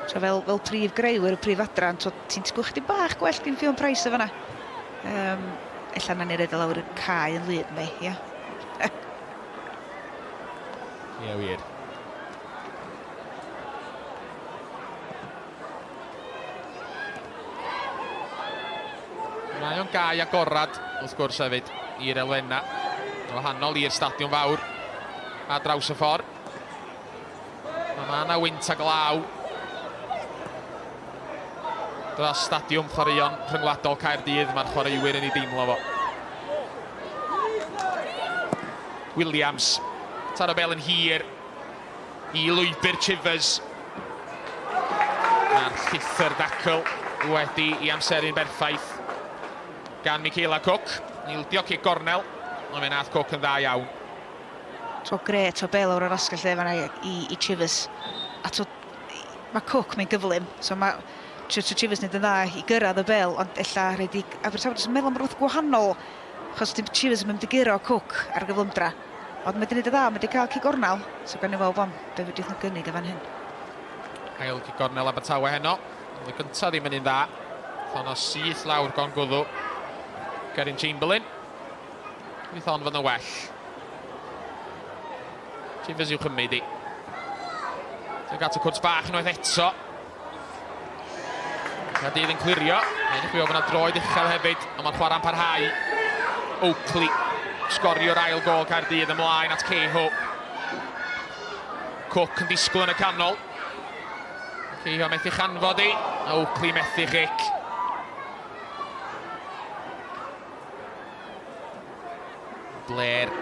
So fel prif greuwyr, y prif adran, ti'n tisgwch chdi bach gwell gyn Fion Price o fan'na. Ella na ni redeg lawr y cae yn lyd me, ia. Ie, wir. Mae o'n gae agorad, wrth gwrs hefyd, i'r elfenna. Wahanol i'r stadiwm fawr a draws y ffordd. Mae yna wynt a glaw dros stadiwm chwaraeon rhyngwladol Caerdydd. Mae'r chwaraewyr yn ei deimlo fo. Williams, taro bel yn hir i lwybr Chivers. A'r llithyr dacl wedi i amseru'n berffaith gan Michaela Cook. Nildio cic gornel, ond fe nath Cook yn dda iawn. To gret o bel o'r asgell lle fan'na i Chivers. A to, mae Cook mewn gyflym, so mae Chivers nid yn dda i gyrraedd y bel, ond ella rhaid i Abertawe jyst yn meddwl am rwth gwahanol, achos dim Chivers yn mynd i gyrro Cook ar y gyflymdra. Ond mae 'di neud y dda, mae 'di cael cigornal, so gan i weld bam, be fydwyd nhw'n gynnig y fan hyn. Ail cigornel Abertawe heno. Oedd y gyntaf ddim yn un dda. Thon o syth lawr gon gwddw. Gerin Chamberlain. Wyth on fod yn well. Chivers i'w chymryd i. Dwi'n gat y cwrs bach unwaith eto. Caerdydd yn clirio. Edrych fi o fyna droed uchel hefyd, ond mae'n chwarae'n parhau. Oakley sgorio'r ail gol Caerdydd ymlaen at Caerdydd. Cook yn disgwyl yn y canol. Caerdydd methu chanfod i. Oakley methu chic. Blair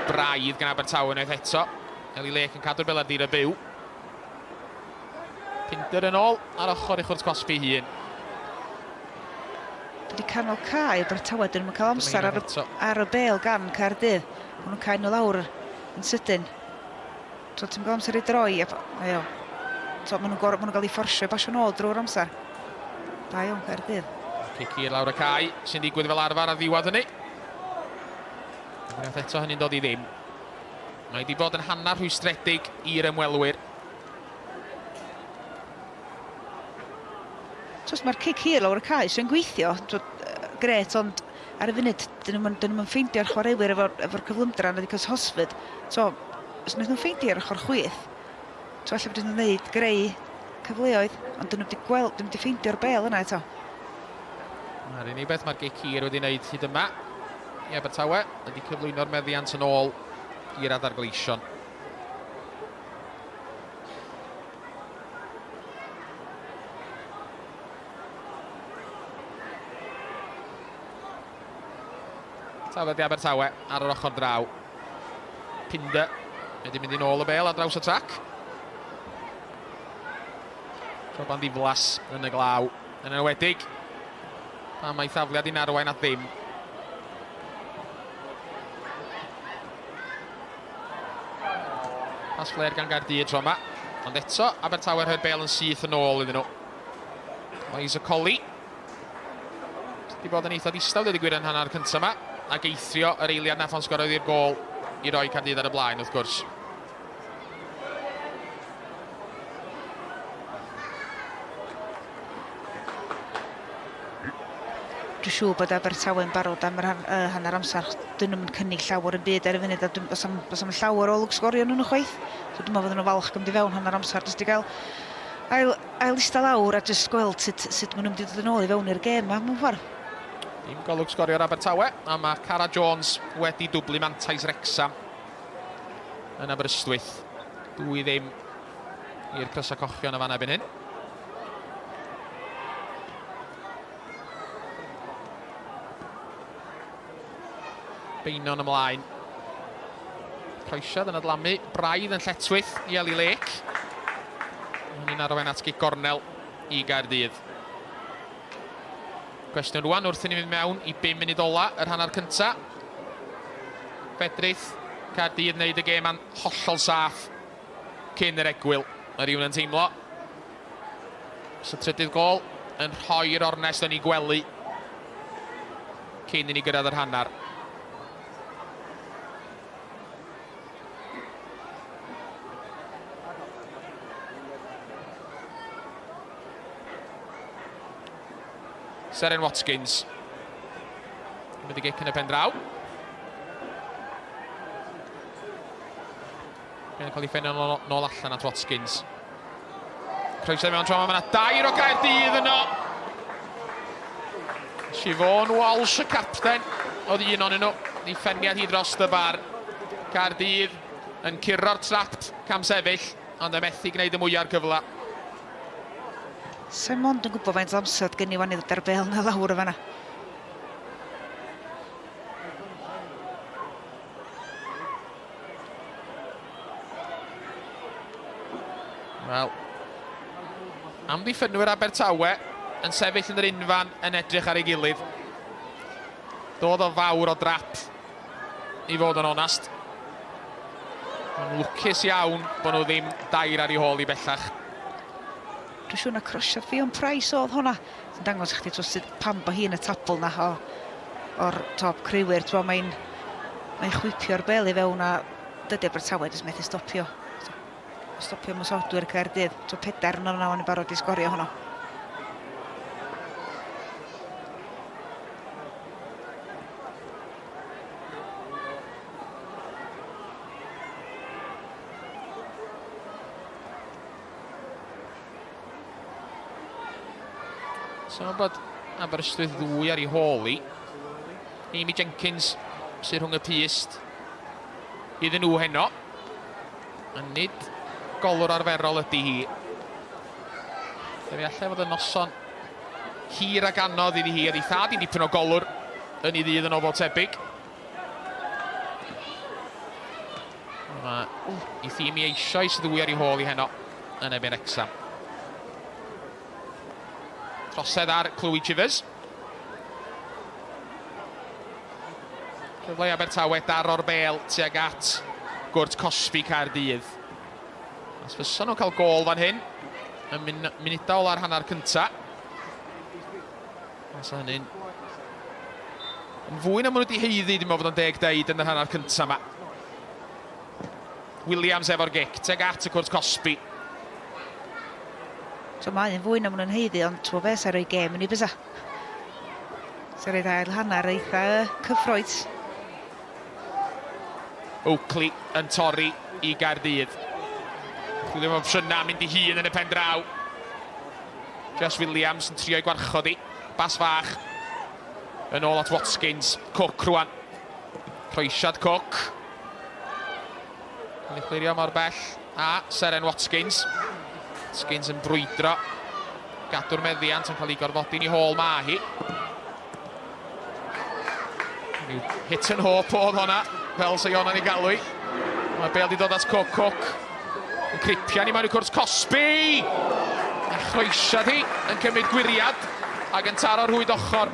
braidd gan Abertawe unwaith eto. Eli Lake yn cadw'r beladir y byw. Pinder yn ôl ar ochr i chwrt Cosby hun. Wedi canol cae Abertawe, dyn nhw'n cael amser ar y bel gan Caerdydd. Maen nhw'n cael nhw lawr yn sydyn. Ti'n cael amser i droi. Maen nhw'n cael ei fforsio basio nôl drwy'r amser. Da iawn Caerdydd. Cici i'r lawr y cae, sy'n digwydd fel arfer ar ddiwedd hynny. Unwaith eto hynny'n dod i ddim. Mae wedi bod yn hannar rhwystredig i'r ymwelwyr. Mae'r cic hir lawr y cae sy'n gweithio, gret, ond ar y funud, dyn nhw'n ffeindio'r chwaraewyr efo'r cyflymdran ydy cos hosfyd. Os wnaeth nhw'n ffeindio'r ochr chwith, falle bod nhw'n gwneud greu cyfleoedd, ond dyn nhw wedi ffeindio'r bel yna eto. Mae'r unig beth mae'r gic hir wedi wneud hyd yma. I Abertawe wedi cyflwyno'r meddiant yn ôl i'r adargleision. Tafod i Abertawe ar yr ochr draw. Pinder wedi mynd i'n ôl y bel ar draws y trac. Troban ddiflas yn y glaw. Yn enwedig, pan mae thafliad i'n arwain at ddim. Pas Blair gan Caerdydd tro yma. Ond eto, Abertawe rhoi'r bel yn syth yn ôl iddyn nhw. Mae'n Colli. Wedi bod yn eitha distawd wedi gwir yn hanner cyntaf yma. Ac eithrio yr eiliad nath o'n sgorodd i'r gol i roi Caerdydd ar y blaen, wrth gwrs. Dwi'n siŵr bod Abertawe'n barod am yr hanner amser. Dyn nhw'n cynnig llawer yn byd ar y funud, a os am llawer o lwg sgorio nhw'n chwaith. So dwi'n meddwl fod nhw'n falch gymryd i fewn hanner amser. Jyst i gael ail ista lawr a jyst gweld sut maen nhw'n mynd i ddod yn ôl i fewn i'r gêm yma, mewn ffordd. Dim golwg sgorio ar Abertawe, a mae Cara Jones wedi dwblu mantais Wrecsam yn Aberystwyth. 2-0 i'r Crysa Cochion y fan ebyn hyn. Beinon ymlaen. Croesiad yn adlamu, braidd yn Lletwyth i Eli Lake. Hynny'n arwain at gigornel i Gaerdydd. Cwestiwn rwan wrth i ni fynd mewn i 5 munud ola yr hanner cynta. Fedrith Caerdydd wneud y gêm yn hollol saff cyn yr egwyl. Yr yw'n yn teimlo. So trydydd gol yn rhoi'r ornest yn ei gwely cyn i ni gyrraedd yr hanner. Seren Watkins. Mynd i gic yn y pen draw. Yn cael ei ffenno nôl allan at Watkins. Croeso mewn tro yma, yna dair o Gaerdydd yno. Siobhan Walsh, y capten, oedd un o'n nhw. Ni ffenniad hi dros y bar. Caerdydd yn curo'r trapt cam sefyll, ond y methu gwneud y mwyaf cyfla. Sa'n mond yn gwybod faint amser gen i wan i ddod ar bel na lawr o fanna. Wel, amddiffynwyr Abertawe yn sefyll yn yr unfan yn edrych ar ei gilydd. Doedd o fawr o drap i fod yn onast. Mae'n lwcus iawn bod nhw ddim dair ar ei hôl i bellach. Dwi'n siŵr na crosiad fi o'n Price oedd hwnna. Dwi'n dangos chdi sut pam bo hi yn y tabl na o'r top criwyr. Mae'n chwipio'r bel i fewn a dydy Abertawe jyst methu stopio. Stopio ymwysodwyr Caerdydd. 4 yn arno yn barod i sgorio hwnnw. So bod Aberystwyth 2 ar ei hôl i. Amy Jenkins sy'n rhwng y pist iddyn nhw heno. A nid golwr arferol ydy hi. Fe allai fod y noson hir ag anodd iddi hi. Ydi thad i dipyn o golwr yn ei ddydd yn o fod tebyg. I thimi eisoes 2 ar ei hôl i heno yn ebyn Wrecsam. Trosedd ar Clwy Chivers. Cyfle Abertawe daro'r bel tuag at gwrt Cosby Caerdydd. Os fysa nhw'n cael gol fan hyn, yn munuda ola'r hanner cynta. Os hynny'n fwy na maen nhw wedi heiddi, dim ond fod yn 10 deud yn yr hanner cynta yma. Williams efo'r gic, tuag at y gwrt Cosby. So mae'n fwy na maen nhw'n heiddi, ond twa beth sy'n rhoi gêm yn ei bysa. Sy'n rhaid ail hanner eitha cyffroed. Oakley yn torri i Gaerdydd. Ddim opsiynau mynd i hun yn y pen draw. Jess Williams yn trio i gwarchod i. Bas fach. Yn ôl at Watkins. Cook rwan. Croesiad Cook. Yn ei chlirio mor bell. A Seren Watkins. Watkins yn brwydro. Gadw'r meddiant yn cael ei gorfodi yn ei hôl ma hi. Hit and hope oedd honna, fel sy'n Iona'n ei galw i. Mae bel di dod at Cook. Yn cripian i mewn i cwrs Cosby! A chroesiad hi yn cymryd gwiriad ac yn taro'r hwyd ochr.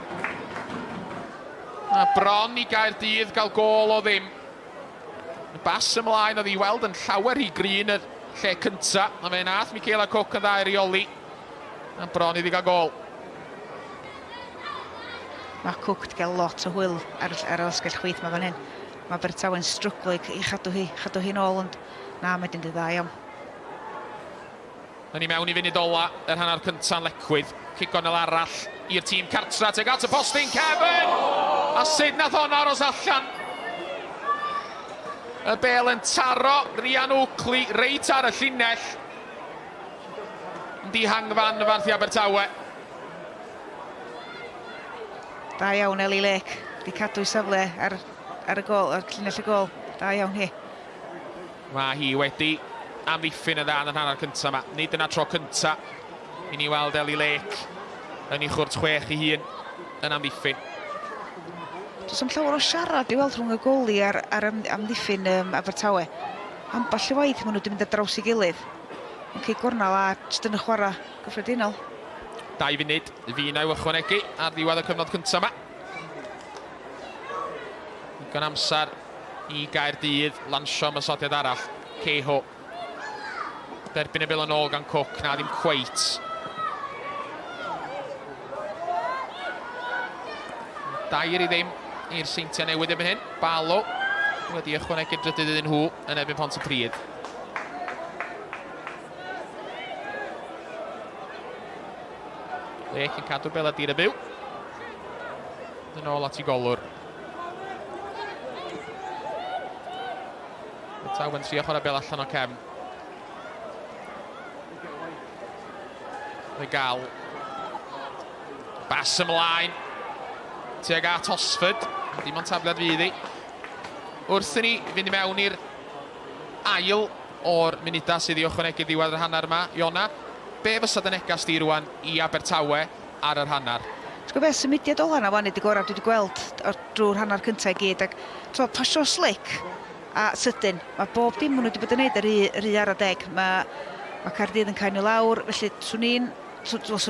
A bron i Gaerdydd gael gol o ddim. Bas ymlaen oedd i weld yn llawer hi grin y lle cynta. A fe nath Michaela Cook yn dda i reoli. A bron iddi gael gol. Mae Cook wedi cael lot o hwyl ar yr osgell chwith mae fan hyn. Mae Abertawe'n strwglo i chadw hi nôl, ond na, mae dyn di dda iawn. Yn i mewn i funud ola yr hanner cynta'n lecwydd. Cigonel arall i'r tîm cartra. Teg at y postyn, Kevin! A sut nath honna aros allan. Y bel yn taro, Rhian Oakley reit ar y llinell. Yn dihangfan y farthi Abertawe. Da iawn Eli Lake. Di cadw i safle ar y gol, ar llinell y gol. Da iawn hi. Mae hi wedi amddiffyn y dda yn y hanner cynta yma. Nid yna tro cynta i ni weld Eli Lake yn ei chwrt 6 i hun yn amddiffyn. Does am llawer o siarad i weld rhwng y goli ar amddiffyn Abertawe. Amball i waith maen nhw wedi mynd ar draws i gilydd. Yn cei gornal a jyst yn y chwarae gyffredinol. 2 funud, fi na i'w ychwanegu ar ddiwedd y cyfnod cyntaf yma. Digon amser i Gaerdydd lansio ymysodiad arall. Ceho. Derbyn y bil yn ôl gan Cook, na ddim cweit. Dair i ddim i'r seintiau newydd erbyn hyn. Balo wedi ychwanegu drydydd iddyn nhw yn erbyn Pontypridd. Lec yn cadw'r bel a dir y byw. Yn ôl at i golwr. Abertawe yn trio chwarae bel allan o cefn. Fe gael. Bas ymlaen. Tuag at Osford. Dim ond tabliad fydd i. Wrth i ni fynd i mewn i'r ail o'r munudau sydd i ychwanegu ddiwedd yr hanner yma. Iona, be fysa dy negas di rwan i Abertawe ar yr hanner? T'w beth, symudiad ola na wan ydi gorau dwi wedi gweld drwy'r hanner cyntaf i gyd. Ac pasio slick a sydyn. Mae bob dim maen nhw wedi bod yn neud yr ar y 10. Mae Caerdydd yn cael nhw lawr. Felly, swn i'n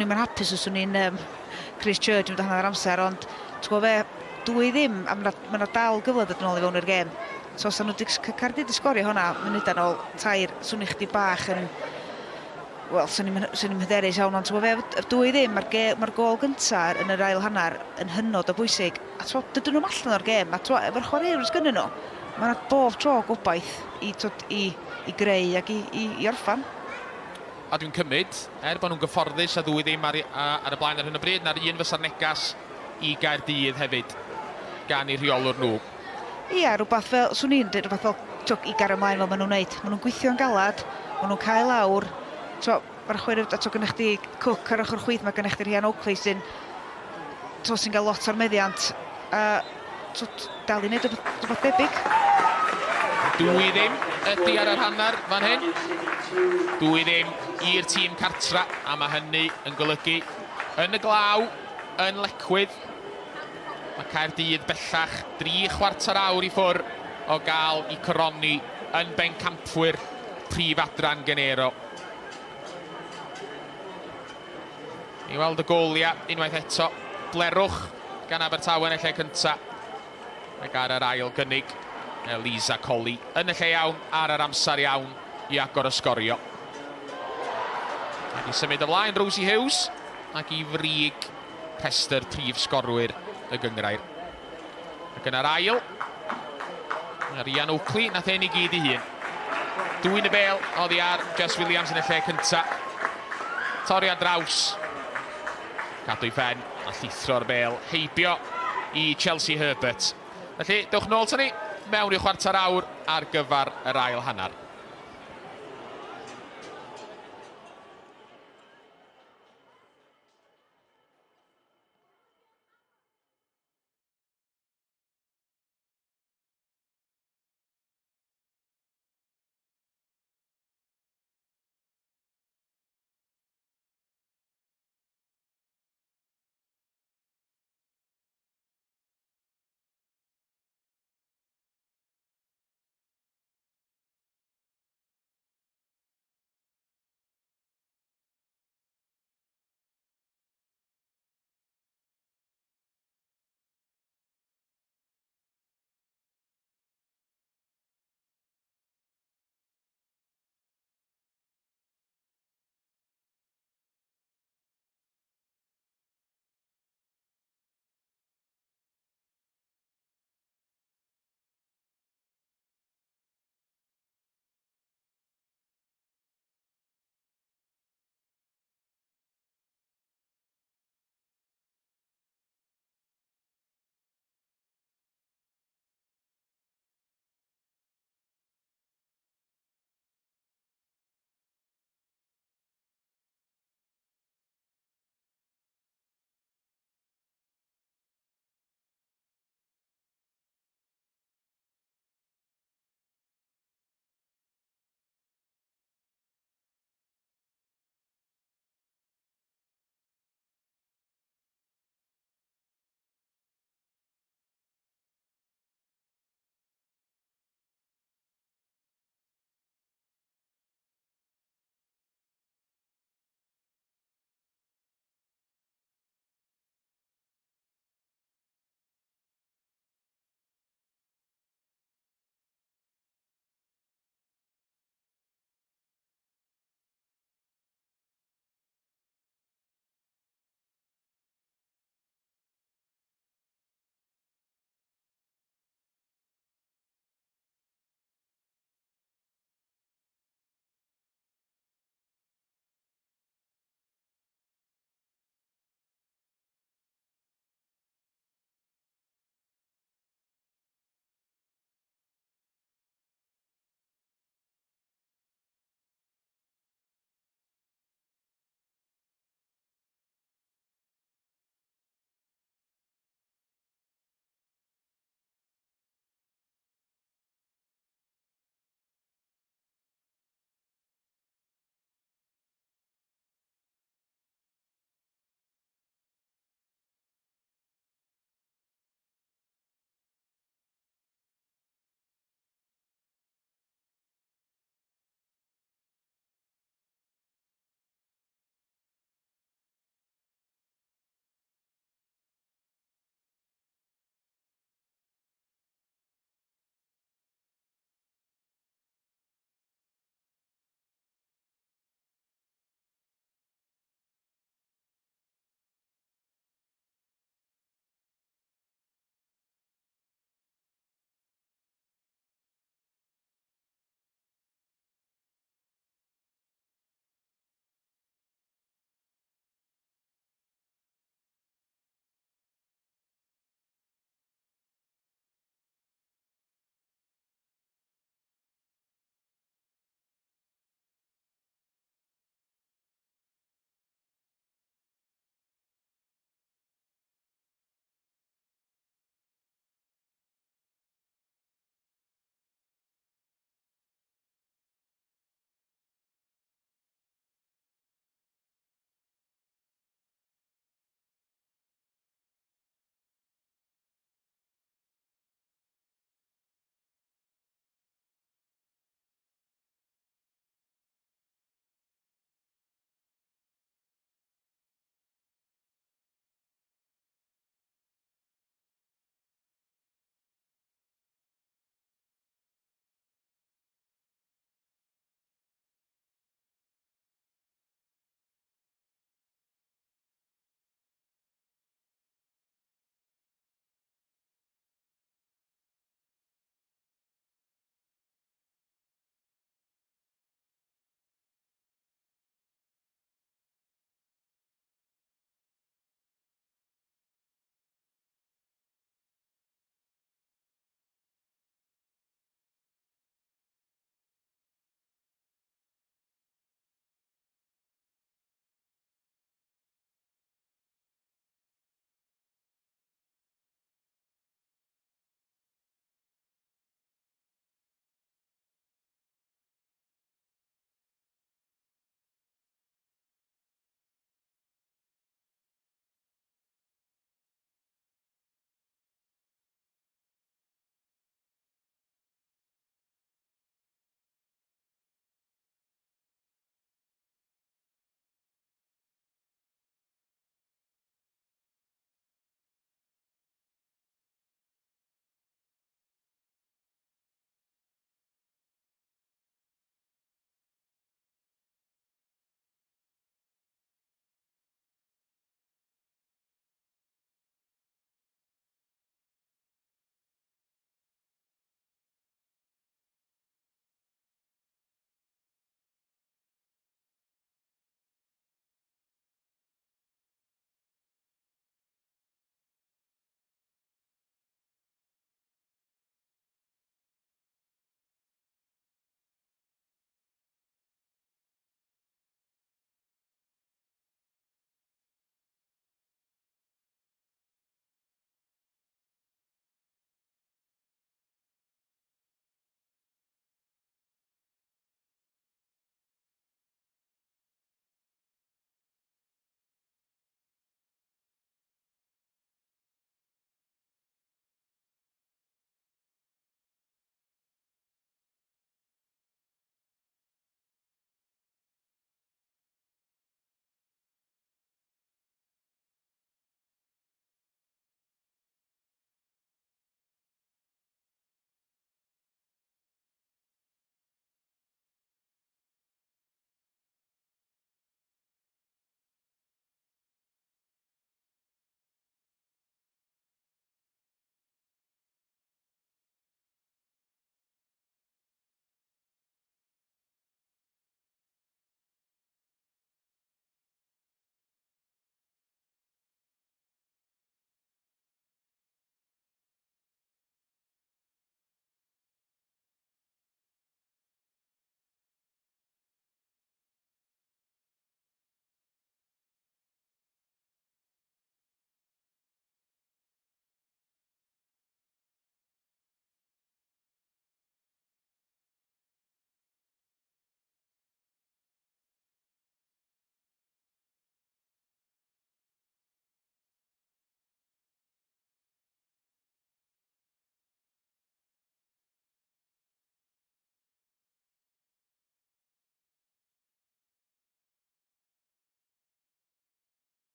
mynd hapus os swn i'n Chris Church yn mynd hanner amser. Ond t'w be, dwi ddim, a mae yna dal gyfle dod yn ôl i fewn i'r gêm. So, os nhw Caerdydd i sgorio hwnna, munudau nôl, tair, swn i chdi bach yn... Wel, swn i'n hyderus iawn, ond dwi ddim, mae'r gol gyntaf yn yr ail hanner yn hynod o bwysig. A dydyn nhw'n allan o'r gêm, a efo'r chwaraewr gynnu nhw, Mae yna bob tro gobaith i greu ac i orffan. A dwi'n cymryd, bod nhw'n gyfforddus a ddwy ddim ar y blaen ar hyn o bryd, na'r un fysa'r negas i Gaerdydd hefyd, gan i rheolwr nhw. Ia, rhywbeth fel, swn i'n dweud rhywbeth fel i gario ymlaen fel maen nhw'n wneud. Maen nhw'n gweithio'n galad, maen nhw'n cael lawr. Mae'r chwarae, a gynnech chi Cook ar ochr chwith, mae gynnech chi Rhian Oakley sy'n cael lot o'r meddiant. Dal i wneud rhywbeth debyg. Dwi ddim ydi ar yr hanner fan hyn. Dwi ddim i'r tîm cartra, a mae hynny yn golygu yn y glaw, yn lecwydd. Mae Caerdydd bellach 3/4 awr i ffwr o gael i coroni yn bencampwyr prif Adran Genero. I weld y goliau unwaith eto. Blerwch gan Abertawe yn y lle cynta. Ac ar yr ail gynnig, Elisa Coli yn y lle iawn, ar yr amser iawn i agor y sgorio. Ac i symud ymlaen Rosie Hughes ac i frig rhestr prif sgorwyr y gyngrair. Ac yn yr ail, Rhian Oakley nath ein i gyd i hun. Dwy'n y bel oddi ar Jess Williams yn y lle cynta. Torri ar draws. Cadw i ffen a llithro'r bel, heibio i Chelsea Herbert. Felly, dewch nôl ta ni, mewn i'r 1/4 awr ar gyfer yr ail hanner.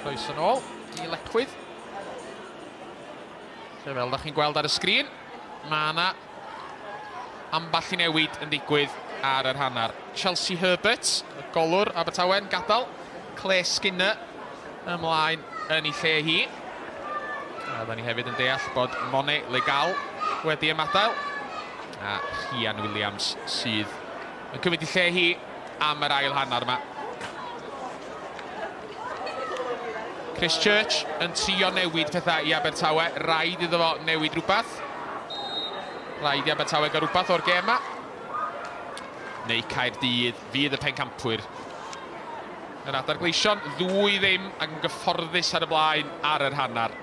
Croes yn ôl i lecwydd. Lle fel da chi'n gweld ar y sgrin, mae yna amball i newid yn digwydd ar yr hannar. Chelsea Herbert, y golwr Abertawe yn gadael. Clay Skinner ymlaen yn ei lle hi. A da ni hefyd yn deall bod Mone Legal wedi ymadael. A Rhian Williams sydd yn cymryd i lle hi am yr ail hannar yma. Chris Church yn trio newid pethau i Abertawe. Rhaid iddo fo newid rhywbeth. Rhaid i Abertawe gael rhywbeth o'r gem yma. Neu Caerdydd fydd y pencampwyr. Yr adar gleision, ddwy ddim ac yn gyfforddus ar y blaen ar yr hannar.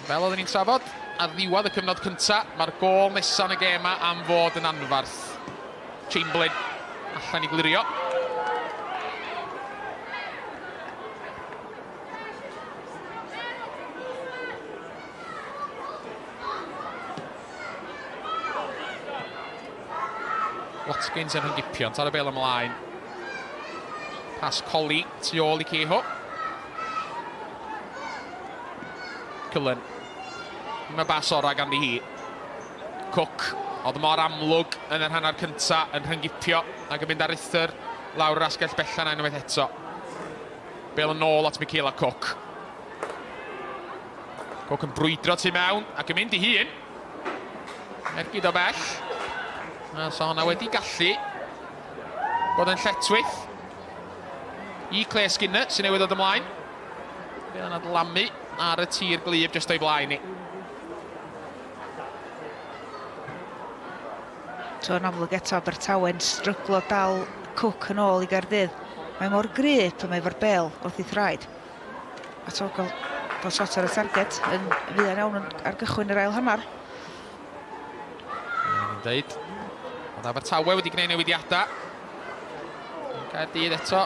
Fel oedden ni'n trafod, ar ddiwedd y cyfnod cyntaf, mae'r gôl nesaf yn y gem yma am fod yn anfarth. Chamberlain allan i glirio. Watkins yn hyngipion, tar y bel ymlaen. Pas coli tu ôl i Ceho. Cullen. Mae bas ora ganddi hi. Cook, oedd mor amlwg yn yr hanner cynta yn rhyngipio ac yn mynd ar uthr lawr yr asgell bellan unwaith eto. Bel yn ôl at Michaela Cook. Cook yn brwydro tu mewn ac yn mynd i hun. Ergyd o bell. So hwnna wedi gallu bod yn lletwyth i Clay Skinner sy'n newydd ddod ymlaen. Bydd yn adlamu ar y tir glyb jyst o'i blaen ni. Yn amlwg eto Abertawe'n stryglo dal Cook yn ôl i Caerdydd. Mae mor gryp yma efo'r bel wrth i thraed. A to gael shot ar y target yn fuan iawn ar gychwyn yr ail hannar. Yn dweud. Ond Abertawe wedi gwneud newidiadau. Caerdydd eto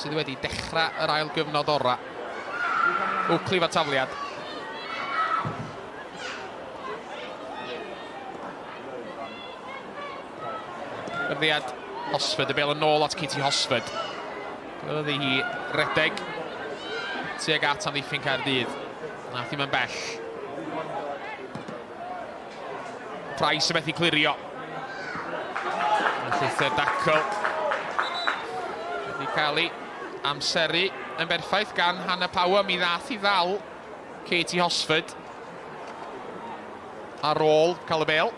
sydd wedi dechrau yr ail gyfnod ora. Clif a tafliad. Gyrdiad Hosford, y bel yn ôl at Katie Hosford. Glywodd hi redeg tuag at amddiffyn Caerdydd. Nath ddim yn bell. Price yn methu clirio. Llythyr dacl. Wedi cael ei amseru yn berffaith gan Hannah Power. Mi ddath i ddal Katie Hosford ar ôl cael y bel.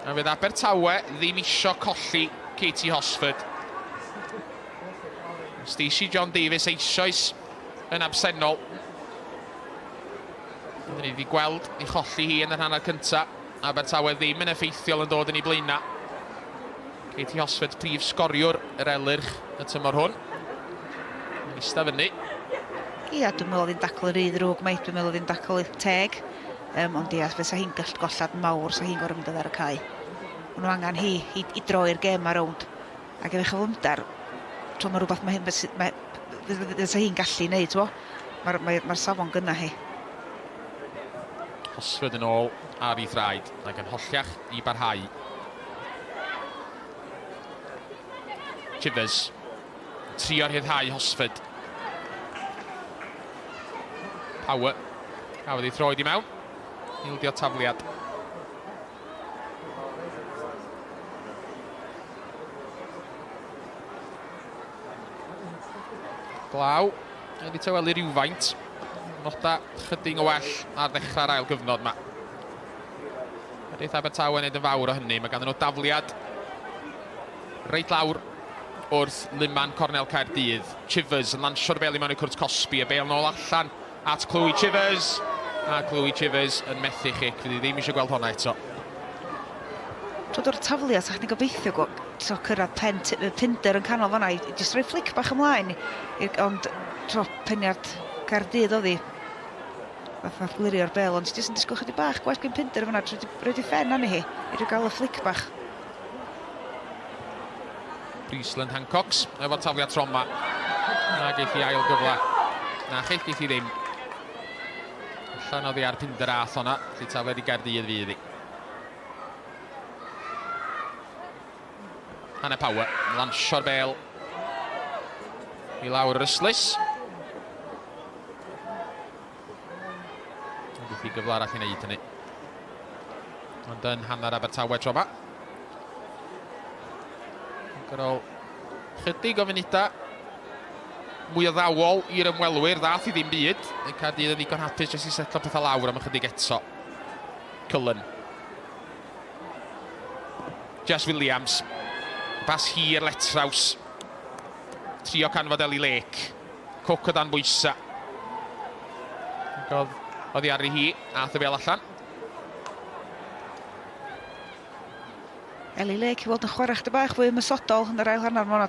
A fydd Abertawe ddim isio colli Katie Hosford. Stacey John Davies eisoes yn absennol. Dyn ni wedi gweld i cholli hi yn yr hanner cyntaf. Abertawe ddim yn effeithiol yn dod yn ei blaena. Katie Hosford prif sgoriwr yr elyrch y tymor hwn. Eista fyny. Ia, dwi'n meddwl oedd hi'n dacl yr un ddrwg mai, dwi'n meddwl oedd hi'n dacl i'r teg. Ond ia, fe sa hi'n gallu gollad mawr, sa hi'n gorau mynd ar y cae. Mae nhw angen hi i droi'r gem ar rownd. Ac efo chyflymdar, mae rhywbeth sa hi'n gallu wneud, mae'r safon gynna hi. Hosford yn ôl ar ei thraed, ac yn holliach i barhau. Chivers, trio rhyddhau Hosford. Power, cafodd ei throed i mewn. Ildio tafliad. Glaw, wedi tywelu rhywfaint. Noda chydig o well ar ddechrau'r ail gyfnod yma. Ydy'n Abertawe yn neud yn fawr o hynny. Mae ganddyn nhw dafliad reit lawr wrth Liman Cornel Caerdydd. Chivers yn lansio'r bel i mewn i Cwrt Cosby. Y bel nôl allan at Chloe Chivers. A Chloe Chivers yn methu chic. Fydd i ddim eisiau gweld honna eto. Trod o'r tafliad, sa'ch ni'n gobeithio cyrraedd Pinder yn canol fanna. Jyst rhoi flic bach ymlaen. Ond tro peniad Caerdydd oedd hi. Fath glirio'r bel, ond jyst yn disgwyl chydig bach. Gwaith gen Pinder fanna, roedd i ffen anu hi. I roi gael y flic bach. Priestland Hancocks efo'r tafliad troma. Na geith i ail gyfle. Na geith i ddim. Allan oddi ar Pinder ath honna. Lly tafliad i Caerdydd fydd hi. Hannah Power, lansio'r bel. I lawr yr yslys. Bydd i gyfle arall i wneud hynny. Ond yn hanner Abertawe tro yma. Ar ôl chydig o funudau mwy o ddawol i'r ymwelwyr, ddath i ddim byd. Yn Caerdydd yn ddigon hapus jyst i setlo pethau lawr am ychydig eto. Cullen. Jess Williams. Bas hir Letraws. Trio canfod Eli Lake. Cook o dan bwysa. Oedd i arni hi, ath y bel allan. Eli Lake i fod yn chwarae chdi bach fwy ymysodol yn yr ail hanner mona.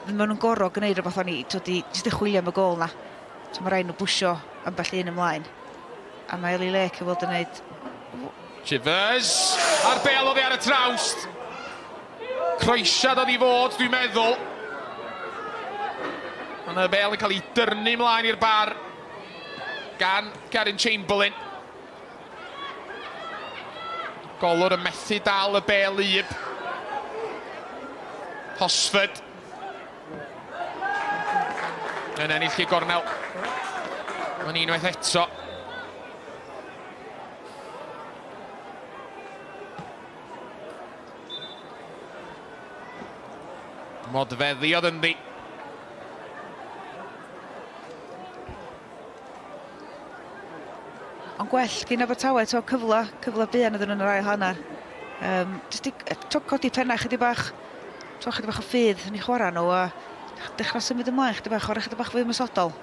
Maen nhw'n gorau gwneud rhywbeth o'n i, jyst i chwilio am y gol na. Mae rhaid nhw bwysio ambell un ymlaen. A mae Eli Lake i fod yn gwneud... Chivers, a'r bel oedd i ar y trawst. Croesiad oedd i fod, dwi'n meddwl. Ond y bel yn cael ei dyrnu ymlaen i'r bar gan Caerdydd Chamberlain. Golwr yn methu dal y bel ib. Hosford. Yn ennill i gornel. Mae'n unwaith eto. Modfeddi oedd ynddi. Ond gwell gyn Abertawe, cyfle buan ydyn nhw'n yr ail hanner. Jyst i codi pennau chydig bach, chydig bach o ffydd yn ei chwarae nhw a dechrau symud ymlaen chydig bach, chwarae chydig bach fwy ymysodol.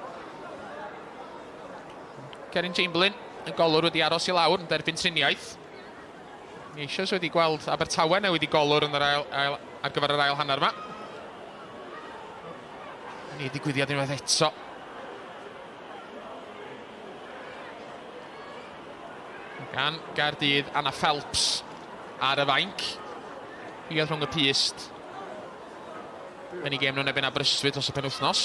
Caerdydd Chamberlain yn golwr wedi aros i lawr yn derbyn triniaeth. Ni eisiau wedi gweld Abertawe newid i golwr yn yr ar gyfer yr ail hanner yma. Ni digwyddiad unwaith eto. Gan Caerdydd Anna Phelps ar y fainc. Iaith rhwng y pyst. Yn ei gêm nhw'n ebyn Aberystwyth dros y penwythnos.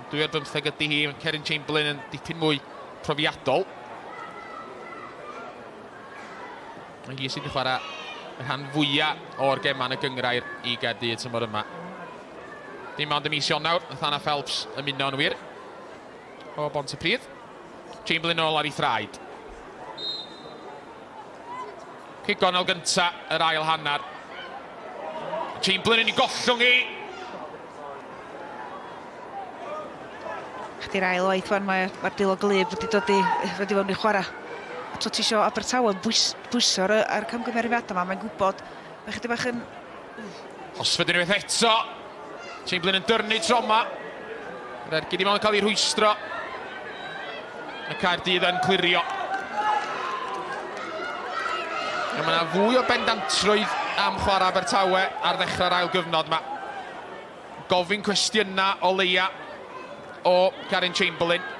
2 ar 15 ydy hi, Caerdydd Chamberlain yn dipyn mwy profiadol. Mae hi sydd wedi chwarae y rhan fwyaf o'r gemau yn y gyngrair i Caerdydd tymor yma. Dim ond y mis Ionawr, nath Anna Phelps ymuno'n wir o Bont y Pridd. Chamberlain ôl ar ei thraed. Cigonol gynta, yr ail hanner. Chamberlain yn ei gollwng hi. Chdi'r ail waith fan, mae'r dilog glyb wedi dod i fewn i chwarae. A to ti isio Abertawe yn bwyso ar camgymeriad yma, mae'n gwybod. Mae chdi bach yn... Hosford unwaith eto. Chamberlain yn dyrnu tro yma. Yr ergyd i mewn yn cael ei rhwystro. Y Caerdydd yn clirio. Mae yna fwy o bendantrwydd am chwarae Abertawe ar ddechrau'r ail gyfnod yma. Gofyn cwestiynau o leia o Caerdydd Chamberlain.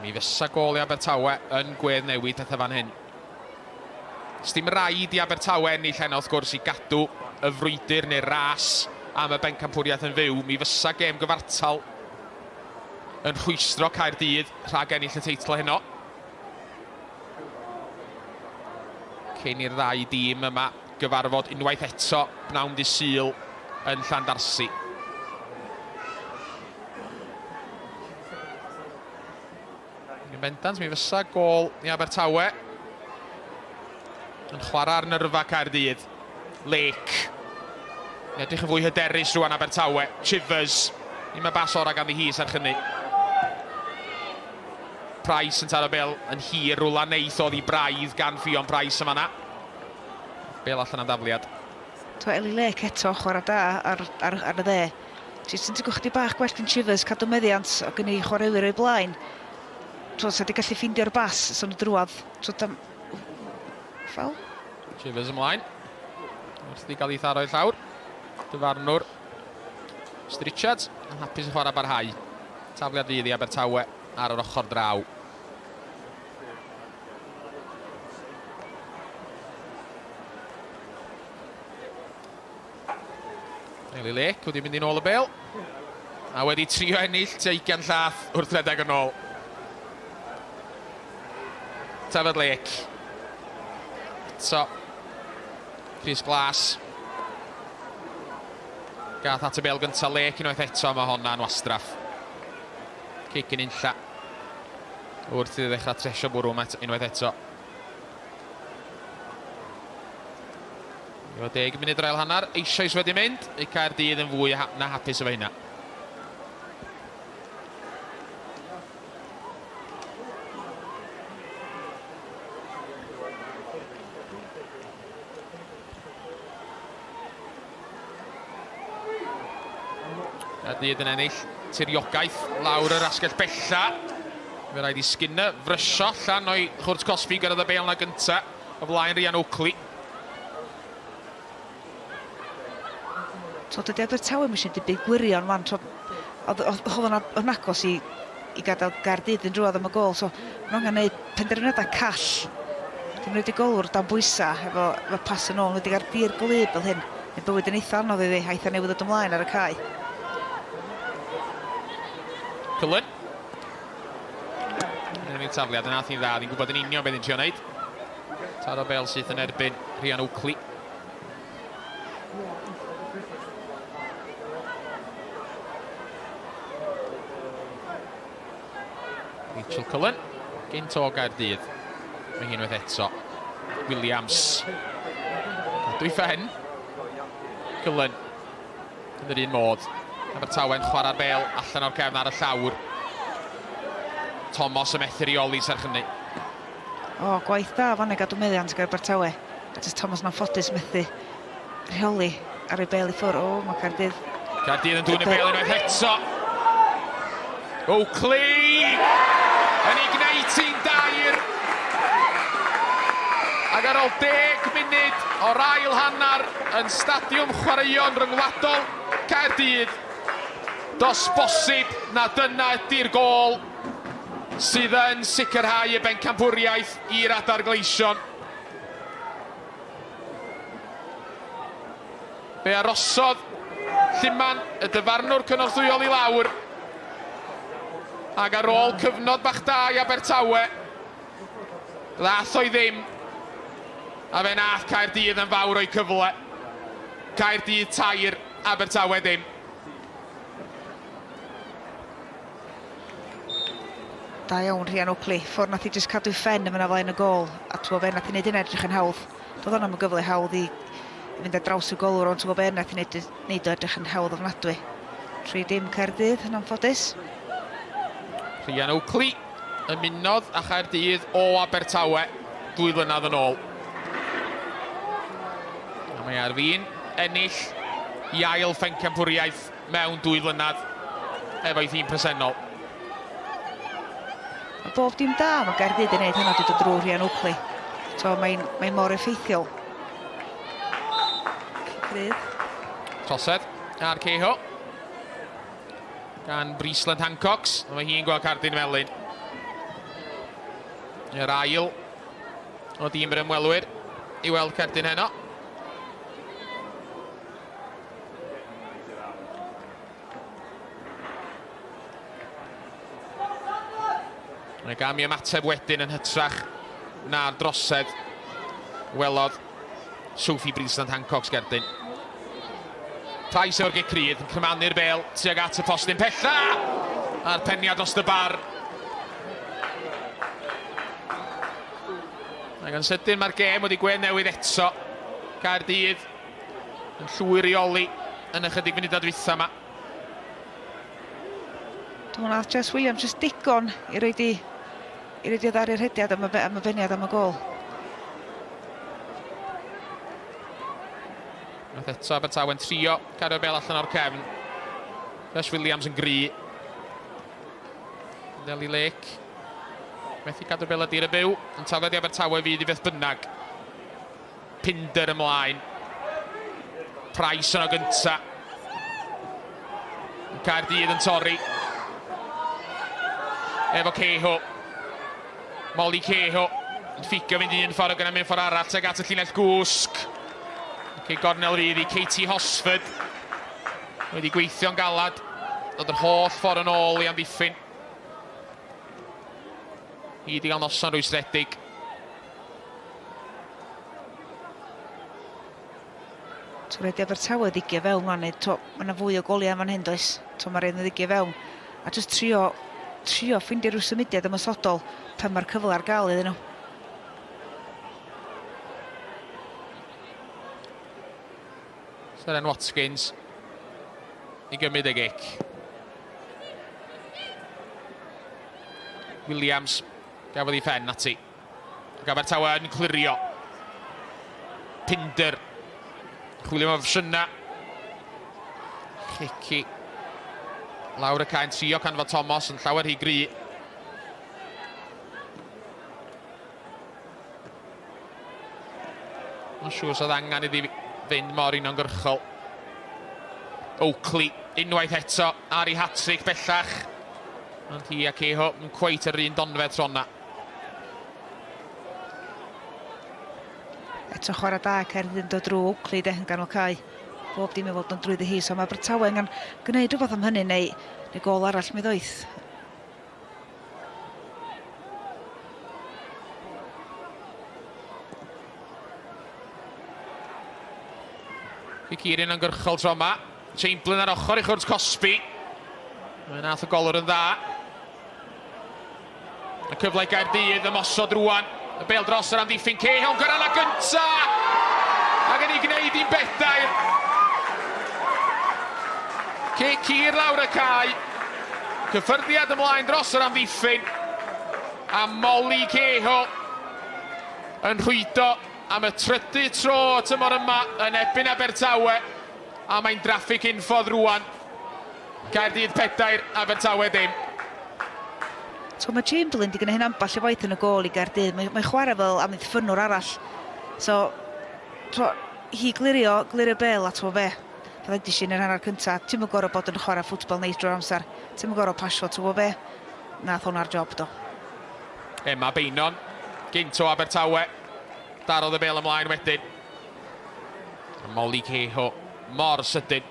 Mi fysa gol i Abertawe yn gwedd newid eitha fan hyn. Sdim rhaid i Abertawe ennill heno wrth gwrs i gadw y frwydr neu ras am y bencampwriaeth yn fyw. Mi fysa gêm gyfartal yn rhwystro Caerdydd rhag ennill y teitl heno. Cyn i'r ddau dîm yma gyfarfod unwaith eto bnawn dydd Sul yn Llandarsi. Yn bendant mi fysa gol i Abertawe. Yn chwarae ar nyrfa Caerdydd. Lake. Edrych yn fwy hyderus rwan Abertawe. Chivers. Ddim y bas ora ganddi hi serch hynny. Price yn taro bel yn hir rwla neith oedd i braidd gan Fion Price yma na. Bel allan am dafliad. Eli Lake eto chwarae da ar y dde. Jyst yn tigwch chdi bach gwell gyn Chivers cadw meddiant o gyn i chwaraewyr o'i blaen. Sa di gallu ffindio'r bas, son y drwad. Fal? Chivers ymlaen. Wrth i gael ei tharo i'r llawr. Dyfarnwr. Richards yn hapus yn chwarae barhau. Tafliad fydd i Abertawe ar yr ochr draw. Eli Lake wedi mynd i nôl y bel. A wedi trio ennill 20 llath wrth redeg yn ôl. ataf y lec. So, Chris Glas. Gath at y bel gyntaf lec unwaith eto, mae honna'n wastraff. Cic yn unlla. Wrth i ddechrau tresio bwrw unwaith eto. 10 munud yr ail hanner, eisoes wedi mynd, i Caerdydd yn fwy na hapus efo hynna. Caerdydd yn ennill tiriogaeth lawr yr asgell bella. Fe rhaid i Skinner frysio allan o'i chwrt cosfi gyrraedd y bel na gynta o flaen Rhian Oakley. Dydy Abertawe yn eisiau dibyd gwirion fan. Oedd hwn agos i gadael Caerdydd yn drwodd am y gol. So, mae'n angen gwneud penderfynydau call. Dim wedi golwr dan bwysa efo pas yn ôl. Wedi gael dir glyb fel hyn. Neu bywyd yn eitha anodd iddi, haith a newydd o ymlaen ar y cae. Cullen. Yn ei tafliad yn ath i'n dda. Ni'n gwybod yn union beth yn trio wneud. Taro bel sydd yn erbyn Rhian Oakley. Rachel Cullen, gynt o Caerdydd. Mae hi'n unwaith eto. Williams. Dwy ffen. Cullen. Yn yr un modd. Abertawe'n chwarae'r bel allan o'r cefn ar y llawr. Thomas y methu reoli serch hynny. Gwaith da fan gadw meddiant gyda'r Abertawe. Jyst Thomas na'n ffodus methu reoli ar ei bel i ffwr. Mae Caerdydd. Caerdydd yn dŵn y bel unwaith eto. Oakley! Yn ei gwneud hi'n dair. Ac ar ôl 10 munud o'r ail hanner yn stadiwm chwaraeon ryngwladol Caerdydd, dos bosib na dyna ydy'r gol sydd yn sicrhau y bencampwriaeth i'r adar gleision. Fe arosodd Llyman y dyfarnwr cynorthwyol i lawr. Ac ar ôl cyfnod bach da i Abertawe, ddath o'i ddim, a fe nath Caerdydd yn fawr o'i cyfle. Caerdydd tair, Abertawe ddim. Da iawn Rhian Oakley, ffordd nath i jyst cadw ffen yn fyna flaen y gol, a twa fe nath i wneud yn edrych yn hawdd. Doedd hwnna'n gyfle hawdd i fynd ar draws y golwr, ond twa fe nath i wneud o edrych yn hawdd ofnadwy. 3-dim Caerdydd yn anffodus. Rhian Oakley yn munodd a Caerdydd o Abertawe 2 flynedd yn ôl. A mae ar fin ennill i ail phencampwriaeth mewn 2 flynedd efo'i thîm presennol. Bob dim da mae Caerdydd yn neud hynny wedi dod drwy Rhian Oakley. Mae'n mor effeithiol. Tosed ar Ceho. Gan Brisland Hancocks, mae hi'n gweld Caerdydd melyn. Yr ail o dîm yr ymwelwyr i weld Caerdydd heno. Mae gam i ymateb wedyn yn hytrach na'r drosed welodd Sophie Brisland Hancocks Caerdydd. Price o'r Gycrydd yn cymanu'r bel tuag at y postyn pella a'r peniad dros y bar. Ac yn sydyn mae'r gêm wedi gwen newydd eto. Caerdydd yn llwyr reoli yn ychydig funudau dwytha yma. Dwi'n meddwl Jess Williams jyst digon i roed i ddaru'r hediad am y beniad am y gol. Nath eto Abertawe'n trio cadw'r bel allan o'r cefn. Jess Williams yn gry. Deli Lake. Methu cadw'r bel ydy'r y byw. Yn tafod i Abertawe fydd i beth bynnag. Pinder ymlaen. Price yn o gynta. Caerdydd yn torri. Efo Ceho. Molly Ceho. Yn fficio fynd un ffordd o gyda mynd ffordd arall teg at y llinell gwsg. Gornel fydd i Katie Hosford. Wedi gweithio'n galad. Dod yr holl ffordd yn ôl i amddiffyn. I wedi gael noson rwystredig. Ti'n rhaid i Abertawe ddigio fewn fan hyn. Mae yna fwy o goliau fan hyn does. Mae'r un yn ddigio fewn. A jyst trio ffeindio rhyw symudiad ymysodol pan mae'r cyfle ar gael iddyn nhw. Seren Watkins i gymryd y gic. Williams gafodd ei ffen ati. Abertawe yn clirio. Pinder. Chwilio am opsiyna. Cici. Lawr y caen trio canfod Thomas yn llawer hi gry. Mae'n siŵr sydd angen iddi fynd mor uniongyrchol. Oakley unwaith eto ar ei hat-trick bellach. Ond hi ac Eho yn cweit yr un donfedd trona. Eto chwarae da Caerdydd yn dod drwy Oakley de yn ganol cae. Bob dim i fod yn drwyddi hi, so mae Abertawe yn gwneud rhywbeth am hynny neu gol arall mi ddoeth. Cirin yn gyrchol tro yma. Chamberlain ar ochr i chwrdd Cosby. Mae'n nath y golwr yn dda. Y cyfle i Caerdydd ymosod rwan. Y bel dros yr amddiffyn Caerdydd gyrra'n y gynta. Ac yn ei gwneud i'n bedair. Cyr lawr y cae. Cyffyrddiad ymlaen dros yr amddiffyn. A Molly Caerdydd yn rhwydo am y trydydd tro tymor yma yn erbyn Abertawe. A mae'n draffig unffordd rwan. Caerdydd pedair, Abertawe dim. Mae Chamberlain di gwneud hyn amball y waith yn y gol i Caerdydd. Mae'n chwarae fel amddiffynwr arall. Hi glirio bel a be. Byddai disi yn yr hanner cyntaf. Ti'n mynd gorau bod yn chwarae ffwtbol neis drwy'r amser. Ti'n mynd gorau pasio be. Nath hwnna'r job do. Emma Beinon, gynto Abertawe. Darodd y bel ymlaen wedyn. Molly Caerdydd, mor sydyn.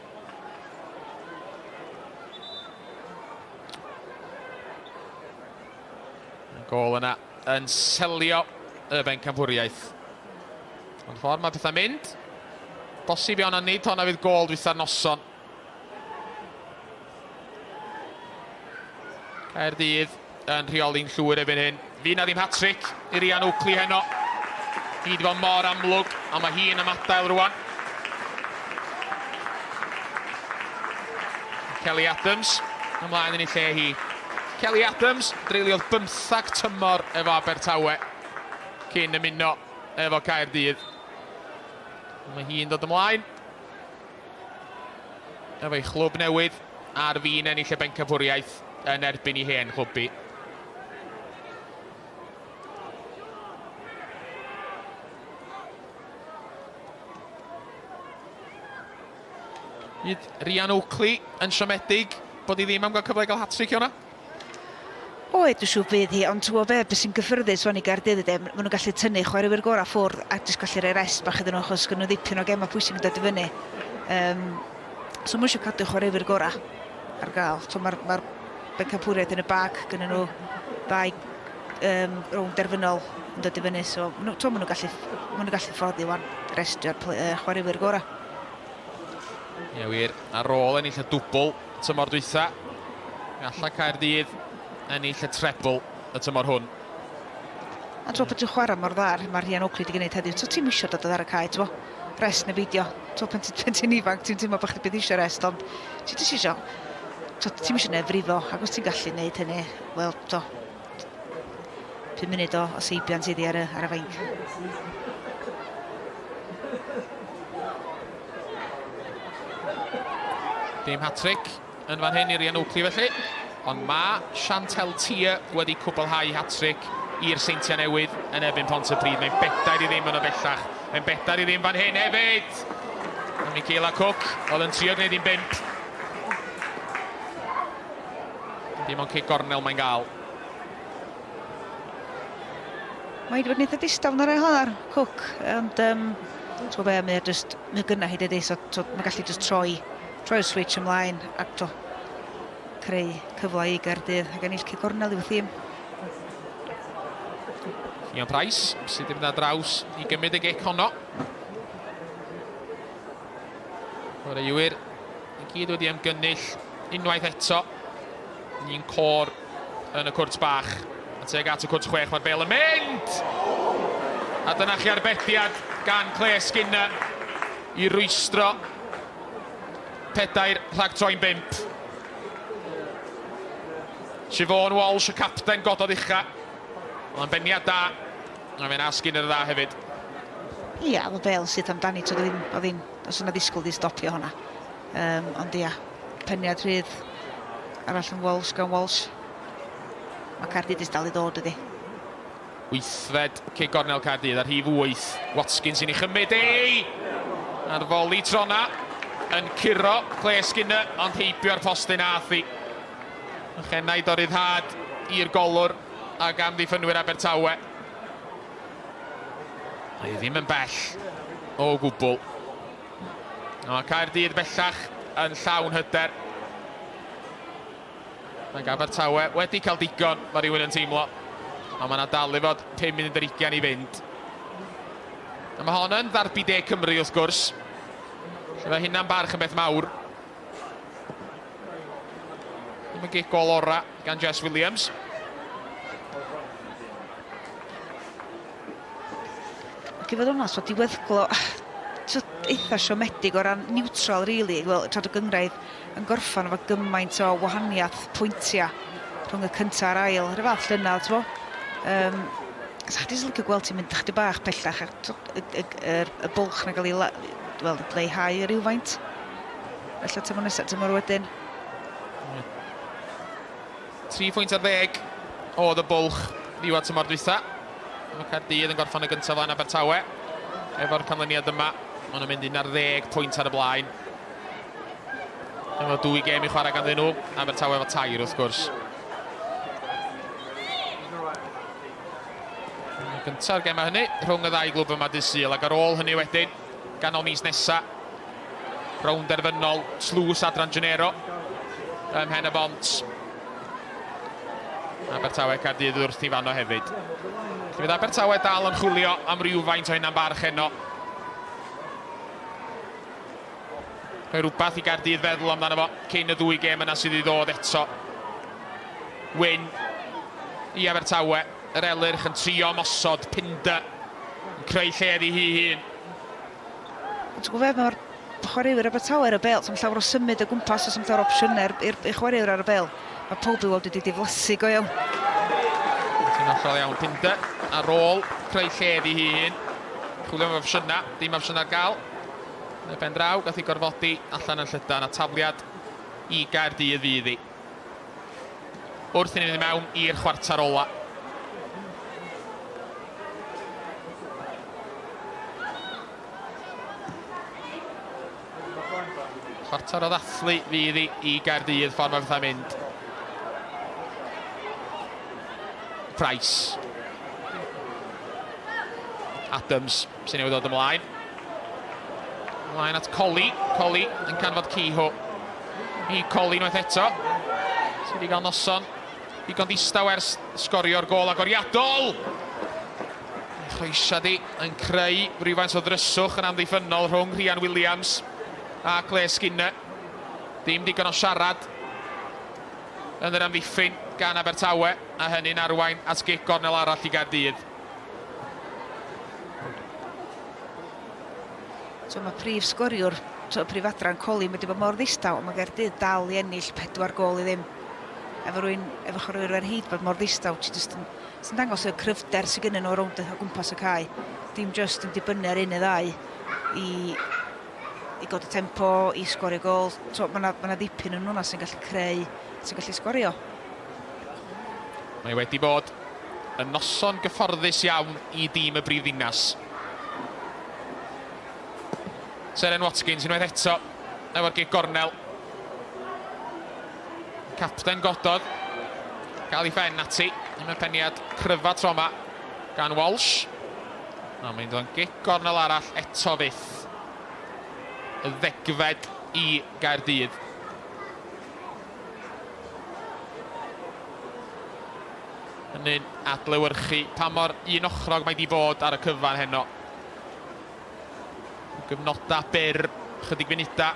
Gol yna yn selio y bencampwriaeth. Ond ffordd mae pethau mynd. Bosib iawn a nid honna fydd gol dwytha'r noson. Caerdydd yn rheoli'n llwyr erbyn hyn. Fi na ddim hat-trick i Rhian Oakley heno. Hi di fod mor amlwg, a mae hi yn ymadael rwan. Kelly Adams ymlaen yn ei lle hi. Kelly Adams dreuliodd 15 tymor efo Abertawe cyn ymuno efo Caerdydd. Mae hi'n dod ymlaen efo ei chlwb newydd ar fin ennill y bencampwriaeth yn erbyn ei hen chlwbi. Rhian Oakley yn siomedig bod hi ddim am gael cyfle i gael hat-trick hwnna. Oed, dwi'n siŵr bydd hi, ond ti'n be sy'n gyffyrddus fan i Caerdydd ydy, maen nhw'n gallu tynnu chwaraewyr gorau ffwrdd a jyst gallu rhoi rest bach iddyn nhw achos gyda nhw ddipyn o gemau pwysig yn dod i fyny. So mae'n siŵr cadw chwaraewyr gorau ar gael. So mae'r bencampwriaeth yn y bag, gyda nhw ddau rownd derfynol yn dod i fyny. So maen nhw'n gallu ffoddi wan restio'r chwaraewyr gorau. Ie wir, ar ôl ennill y dwbl tymor dwytha. Galla Caerdydd ennill y trebl y tymor hwn. A tro bod ti'n chwarae mor ddar, mae Rhian Oakley wedi gwneud heddiw. Ti'n misio dod ar y cae, rest neu beidio. Pan ti'n ifanc, ti'n teimlo bod chdi bydd eisiau rest, ond ti'n eisiau ti'n misio neu frifo, ac os ti'n gallu gwneud hynny, wel, 5 munud o seibiant iddi ar y fainc. Dim hat-trick yn fan hyn i Rhian Oakley felly, ond mae Chantel Tia wedi cwblhau hat-trick i'r Seintiau Newydd yn erbyn Pontypridd. Mae'n bedair i ddim yn y bellach. Mae'n bedair i ddim fan hyn hefyd. A Michaela Cook oedd yn trio gwneud i'n 5. Dim ond cic gornel mae'n gael. Mae wedi bod yn eitha distaw'n ar ei hanner, Cook, ond mae gynna hi dydy, so mae'n gallu just troi'r switch ymlaen ac creu cyfle i Caerdydd ac ennill cic gornel i'w thîm. Ian Price sydd wedi mynd ar draws i gymryd y gic honno. Chwaraewyr i gyd wedi ymgynnull unwaith eto. Un cor yn y cwrt bach. A teg at y cwrt 6, mae'r bel yn mynd! A dyna chi arbediad gan gyda i rwystro 4-5. Siobhan Walsh, y capten, gododd ucha. Mae'n beniad da. A fe'n asgyn yr dda hefyd. Ia, oedd y bel sydd amdani, os yna ddisgwyl di stopio hwnna. Ond ia, peniad rhydd arall yn Walsh gan Walsh. Mae Caerdydd dal i ddod ydi. 8fed cig gornel Caerdydd ar hif 8. Watkins sy'n ei chymryd ei! A'r foli trona yn curo gyda, ond heibio'r postyn athi. Chennau dorrydd had i'r golwr ac amddiffynwyr Abertawe. Mae ddim yn bell o gwbl. Mae Caerdydd bellach yn llawn hyder. Mae Abertawe wedi cael digon, mae rhywun yn teimlo. A mae yna dal i fod 5 munud ar 20 i fynd. A mae hon yn ddarbu De Cymru wrth gwrs. Mae hynna'n barch yn beth mawr. Ddim yn gig gol ora gan Jess Williams. Ac i fod hwnna, so diweddglo eitha siomedig o ran neutral, really. Wel, trad o gyngraedd yn gorffan efo gymaint o wahaniaeth pwyntiau rhwng y cyntaf a'r ail. Rhyw fath llynadd, t'bo. Sa chdi'n licio gweld ti'n mynd chydig bach pellach. Y bwlch na gael ei leihau rhywfaint. Felly tymor nesaf, tymor wedyn. 3.10 oedd y bwlch ddiwedd tymor dwytha. Mae Caerdydd yn gorffan y gyntaf flaen Abertawe. Efo'r canlyniad yma, maen nhw'n mynd 11 pwynt ar y blaen. Efo 2 gêm i chwarae ganddyn nhw. Abertawe efo 3 wrth gwrs. Gynta'r gema hynny, rhwng y 2 glwb yma dydd Sul, ac ar ôl hynny wedyn, ganol mis nesa, rownd erfynol, tlws Adran Genero, ym Mhen y Bont. Abertawe Caerdydd wrth i fanno hefyd. Fydd Abertawe dal yn chwilio am rywfaint o hynna'n barch heno. Mae rhywbeth i Caerdydd feddwl amdano fo cyn y 2 gêm yna sydd i ddod eto. Wyn i Abertawe. Yr elyrch yn trio mosod Pinda yn creu lled i hi hun. Ti'n gwybod, mae'r chwaraewyr Abertawe ar y bel, sy'n llawer o symud o gwmpas os ymlaen opsiynau i'r chwaraewyr ar y bel. Mae pob i weld wedi diflasu go iawn. Ti'n hollol iawn Pinda ar ôl creu lled i hi hun. Chwilio am opsiynau, dim opsiynau ar gael. Yn y ben draw, gath i gorfodi allan yn Llydan a tafliad i Gaerdydd fydd hi. Wrth i ni fynd mewn i'r chwarter ola. Chwarter o ddathlu fydd i Gaerdydd ffordd mae fatha mynd. Price. Adams sy'n newid dod ymlaen. Ymlaen at Coli. Coli yn canfod Ciho. I Coli unwaith eto. Sydd wedi cael noson. Digon distaw ers sgorio'r gol agoriadol. Chroesia di yn creu rhywfaint o ddryswch yn amddiffynol rhwng Rhian Williams a gyda. Dim digon o siarad yn yr amddiffyn gan Abertawe, a hynny'n arwain at gig gornel arall i Gaerdydd. So mae prif sgoriwr, prif Adran Coli wedi bod mor ddistaw, mae Gaerdydd dal i ennill 4 gol i ddim. Efo rwy'n efo chwaraewyr ar hyd bod mor ddistaw, sy'n dangos y cryfder sydd gennyn nhw rownd o gwmpas y cae. Dim just yn dibynnu ar un neu ddau i god y tempo, i sgorio gol. Mae yna ddipyn yn hwnna sy'n gallu creu, sy'n gallu sgorio. Mae wedi bod yn noson gyfforddus iawn i dîm y brifddinas. Seren Watkins unwaith eto efo'r gig gornel. Capten gododd. Gael ei ffen ati. Mae'n peniad cryfa troma gan Walsh. Mae'n dod yn gig gornel arall eto fydd. Y 10fed i Gaerdydd. Hynny'n adlewyrchu pa mor un ochrog mae di bod ar y cyfan heno. Gyfnoda byr, chydig funudau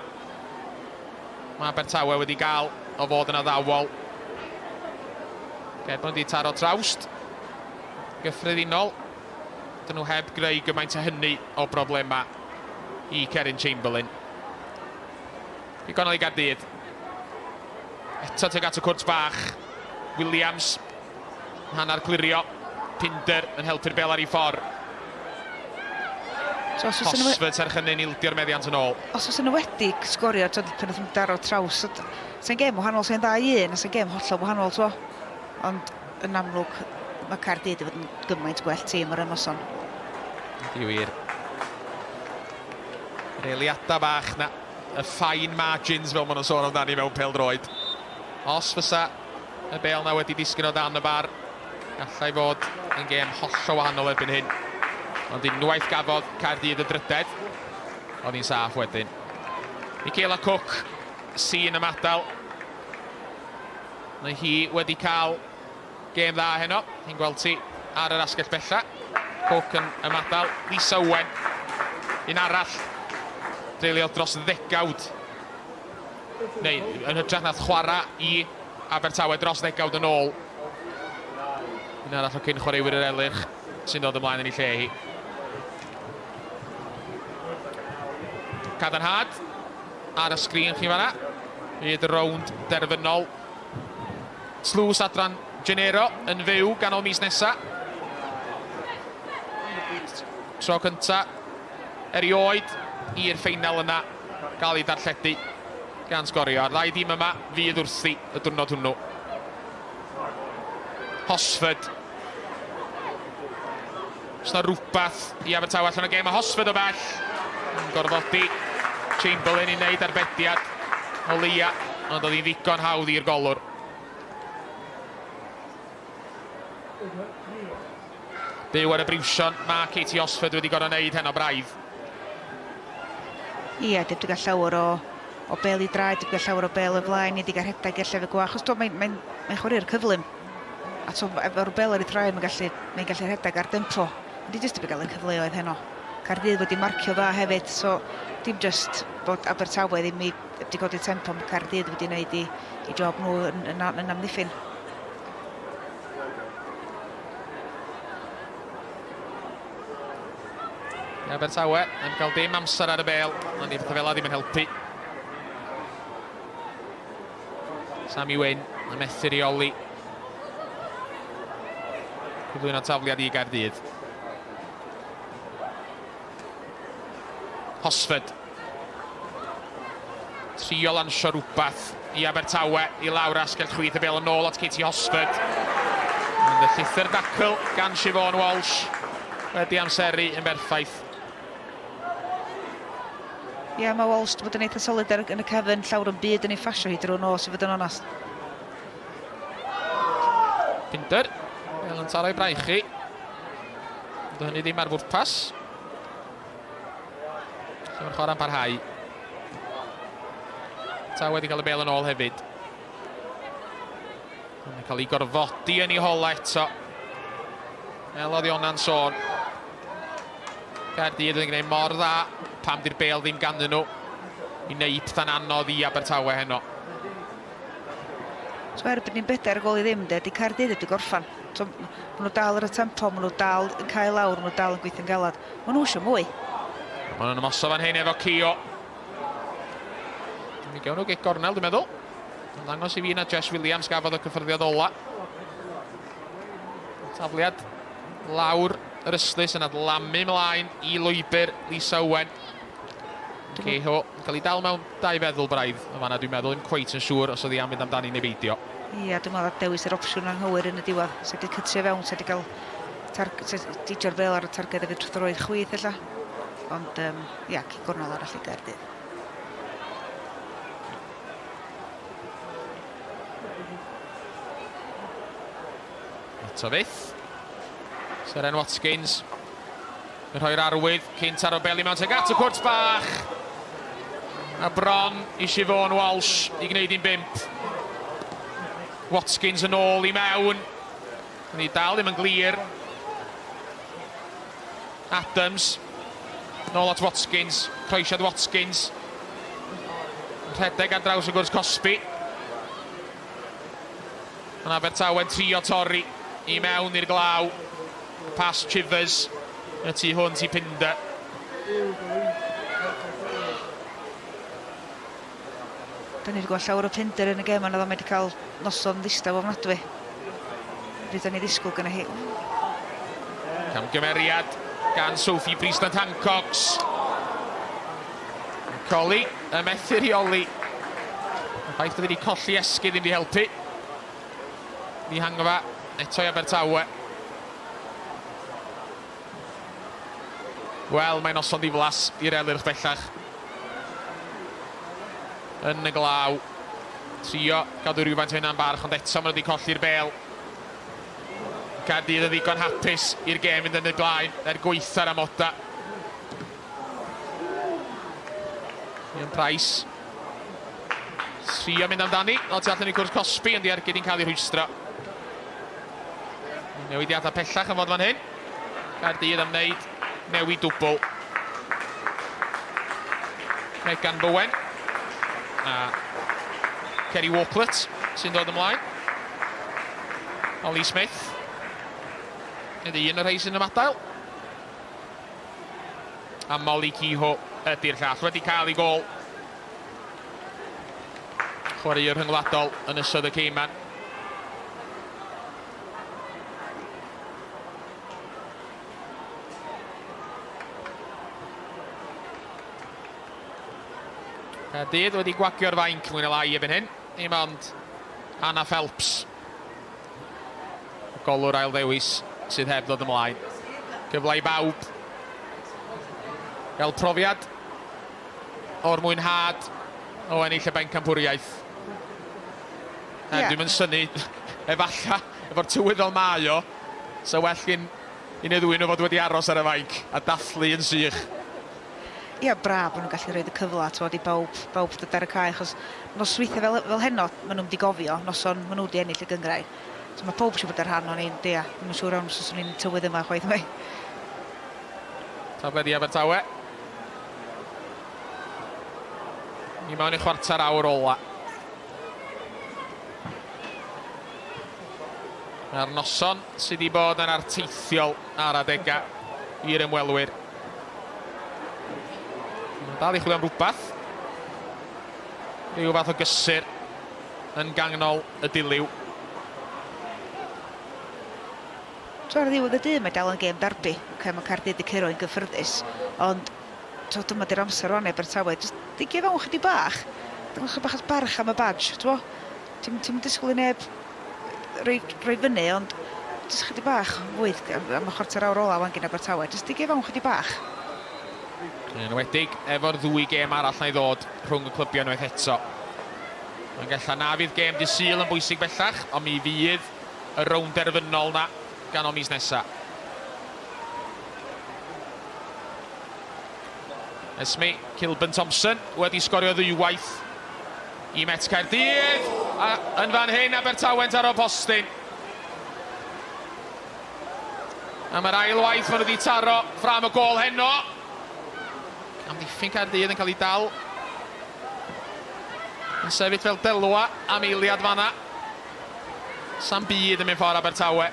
Mae Abertawe wedi gael o fod yn addawol. Ged nhw wedi taro trawst. Gyffredinol. Dyn nhw heb greu gymaint o hynny o broblemau i Cerin Chamberlain. Digonol i Caerdydd. Eto teg at y cwrt bach. Williams. Hannar clirio. Pinder yn helpu'r bel ar ei ffordd. Hosford serch hynny'n ildio'r meddiant yn ôl. Os oes yna wedi sgorio pan oedd yn daro traws, sy'n gêm wahanol sy'n 2-1, a sy'n gêm hollol wahanol to. Ond yn amlwg mae Caerdydd wedi bod yn gymaint gwell tîm ar y noson. Ydy wir. Reiliadau bach na, y fine margins fel maen nhw'n sôn amdani mewn pêl-droed. Os fysa y bel na wedi disgyn o dan y bar, gallai fod yn gêm hollol wahanol erbyn hyn. Ond unwaith gafodd Caerdydd y drydedd, oedd hi'n saff wedyn. Michaela Cook, sy'n ymadel. Mae hi wedi cael gêm dda heno. Hi'n gweld ti ar yr asgell bella. Cook yn ymadel. Lisa Owen, un arall. Dreulio dros 10 neu yn hytrach nath chwarae i Abertawe dros 10 yn ôl. Un arall o cyn chwaraewyr yr Elych sy'n dod ymlaen yn ei lle hi. Cadarnhad ar y sgrin chi fanna. Hyd y rownd derfynol. Tlws Adran Genero yn fyw ganol mis nesa. Tro cynta erioed i'r ffeinal yna gael ei darlledu gan sgorio. Ar ddau dîm yma fydd wrthi y diwrnod hwnnw. Hosford. Os na rwbath i Abertawe allan o gêm a Hosford o bell. Yn gorfodi Chamberlain i wneud arbediad o leia, ond oedd hi'n ddigon hawdd i'r golwr. Byw ar y briwsion, mae Katie Hosford wedi gorfod wneud heno braidd. Ie, dim di gael llawer o bel i draed, dim di gael llawer o bel y flaen, i di gael rhedeg i'r llefydd gwach. Os mae'n chwarae'r cyflym. A to, efo'r bel ar ei draed, mae'n gallu rhedeg ar dempo. Di jyst wedi gael y cyfleoedd heno. Caerdydd wedi marcio dda hefyd, so dim just bod Abertawe ddim wedi godi tempo, mae Caerdydd wedi gwneud i job nhw yn amddiffyn. Abertawe yn cael dim amser ar y bel, ond i pethau fel ddim yn helpu. Sammy Wyn yn methu reoli. Cyflwyno tafliad i Caerdydd. Hosford. Trio lansio rwbath i Abertawe i lawr asgell chwith y bel yn ôl at Katie Hosford. Ond y llythyr dacl gan Siobhan Walsh wedi amseru yn berffaith. Ie, mae Walsh wedi bod yn eitha solid yn y cefn, llawer yn byd yn ei ffasio hi drwy'r nos, i fod yn onast. Pinder, fel yn taro i braichi. Ond hynny ddim ar fwrpas. Mae'n chwarae'n parhau. Ta wedi cael y bel yn ôl hefyd. Mae'n cael ei gorfodi yn ei hola eto. Fel oedd Iona'n sôn. Caerdydd yn gwneud mor dda pam di'r bel ddim ganddyn nhw i wneud pethau'n anodd i Abertawe heno. So erbyn ni'n bedair gol i ddim, di Caerdydd wedi gorffan. So, maen nhw dal ar y tempo, maen nhw dal yn cael lawr, maen nhw dal yn gweithio'n galad. Maen nhw eisiau mwy. Maen nhw'n ymosod fan hyn efo Cio. Mi gewn nhw gig gornel, dwi'n meddwl. Yn dangos i fi na Jess Williams gafodd y cyffyrddiad ola. Tafliad lawr yr yslis yn adlamu mlaen i lwybr Lisa Owen. Ceho yn cael ei dal mewn 2 feddwl braidd. O fanna dwi'n meddwl yn cweit yn siŵr os oedd hi am fynd amdani neu beidio. Ie, dwi'n meddwl dewis yr opsiwn anghywir yn y diwedd. Sef wedi cytio fewn, sef wedi cael digio'r bel ar y targed efo trwydroedd chwith ella. Ond, ia, gornel arall i Caerdydd. Eto fyth. Seren Watkins yn rhoi'r arwydd cyn taro beli mewn teg at y cwrt bach. A bron i Siobhan Walsh i gwneud 5. Watkins yn ôl i mewn. Ni dal ddim yn glir. Adams. Nôl at Watkins. Croesiad Watkins. rhedeg ar draws y gwrs Cosby. Yn Abertawe'n trio torri i mewn i'r glaw. Pas Chivers y tu hwnt i Pinder. Da ni wedi gweld llawer o Pinder yn y gem ond oedd wedi cael noson ddistaf ofnadwy. Rydyn ni ddisgwyl gyda hi. Camgymeriad gan Sophie Priestland Hancocks. Coli, y methu rheoli. Y ffaith bod wedi colli esgyd ddim wedi helpu. Ni hangfa, eto i Abertawe. Wel, mae'n noson ddiflas i'r elyrch bellach. Yn y glaw. Trio gadw rhywfaint o hynna'n barch, ond eto maen wedi colli'r bel. Caerdydd yn ddigon hapus i'r gêm mynd yn y blaen, gweitha'r amoda. Ian Price. Trio mynd amdani, o tu allan i cwrs Cosby, ond i ergyd i'n cael ei rhwystro. Newidiadau pellach yn fod fan hyn. Caerdydd am wneud newid dwbl. Megan Bowen. A Kerry Walklet sy'n dod ymlaen. Ollie Smith. Nid un o'r rhai sy'n ymadael. A Molly Kehoe ydy'r llall. Wedi cael ei gol. Chwaraewr rhyngwladol yn ysod y Ceyman. Caerdydd wedi gwagio'r fainc mwyn y lai ebyn hyn. Dim ond Anna Phelps. Golwr ail ddewis sydd heb ddod ymlaen. Cyfle i bawb. Gael profiad o'r mwynhad o ennill y bencampwriaeth. Dwi'n mynd syni, efalla, efo'r tywydd fel mae o, so well gyn un neu ddwy nhw fod wedi aros ar y fainc a dathlu yn sych. Ia, braf bod nhw'n gallu rhoi y cyfle i bawb dod ar y cae, achos nos weithiau fel heno, maen nhw'n wedi gofio, noson maen nhw wedi ennill y gyngrau. So mae pob eisiau bod ar rhan o'n ein, dea, ddim yn siŵr o'n sy'n ni'n tywydd yma chwaith mai. Tablet i Abertawe. Ni mewn i chwarter awr ola. Mae'r noson sydd wedi bod yn arteithiol ar adegau i'r ymwelwyr. Mae'n dal i chwilio am rhywbeth. Rhyw fath o gysur yn gangnol y diliw. So ar ddiwedd y dydd mae dal yn gêm derby. Mae Caerdydd wedi curo yn gyffyrddus. Ond dyma di'r amser o'n Abertawe. Di gef awn chydig bach. Dyma chydig bach barch am y badge. Ti'n disgwyl i neb rhoi fyny, ond jyst chydig bach fwydd am y chwarter awr ola wan gen Abertawe. Jyst di gef awn chydig bach. Yn enwedig efo'r ddwy gêm arall na i ddod rhwng y clybiau unwaith eto. Mae'n galla na fydd gêm dy Sul yn bwysig bellach, ond mi fydd y rownd derfynol na gan o mis nesa. Esme Kilburn-Thompson wedi sgorio ddwywaith i Met Caerdydd. A yn fan hyn Abertawe'n taro postyn. A mae'r ail waith maen nhw wedi taro ffram y gol heno. Am ddiffyn Caerdydd yn cael ei dal. Yn sefyll fel delwa am eiliad fanna. Sam byd yn mynd ffordd Abertawe.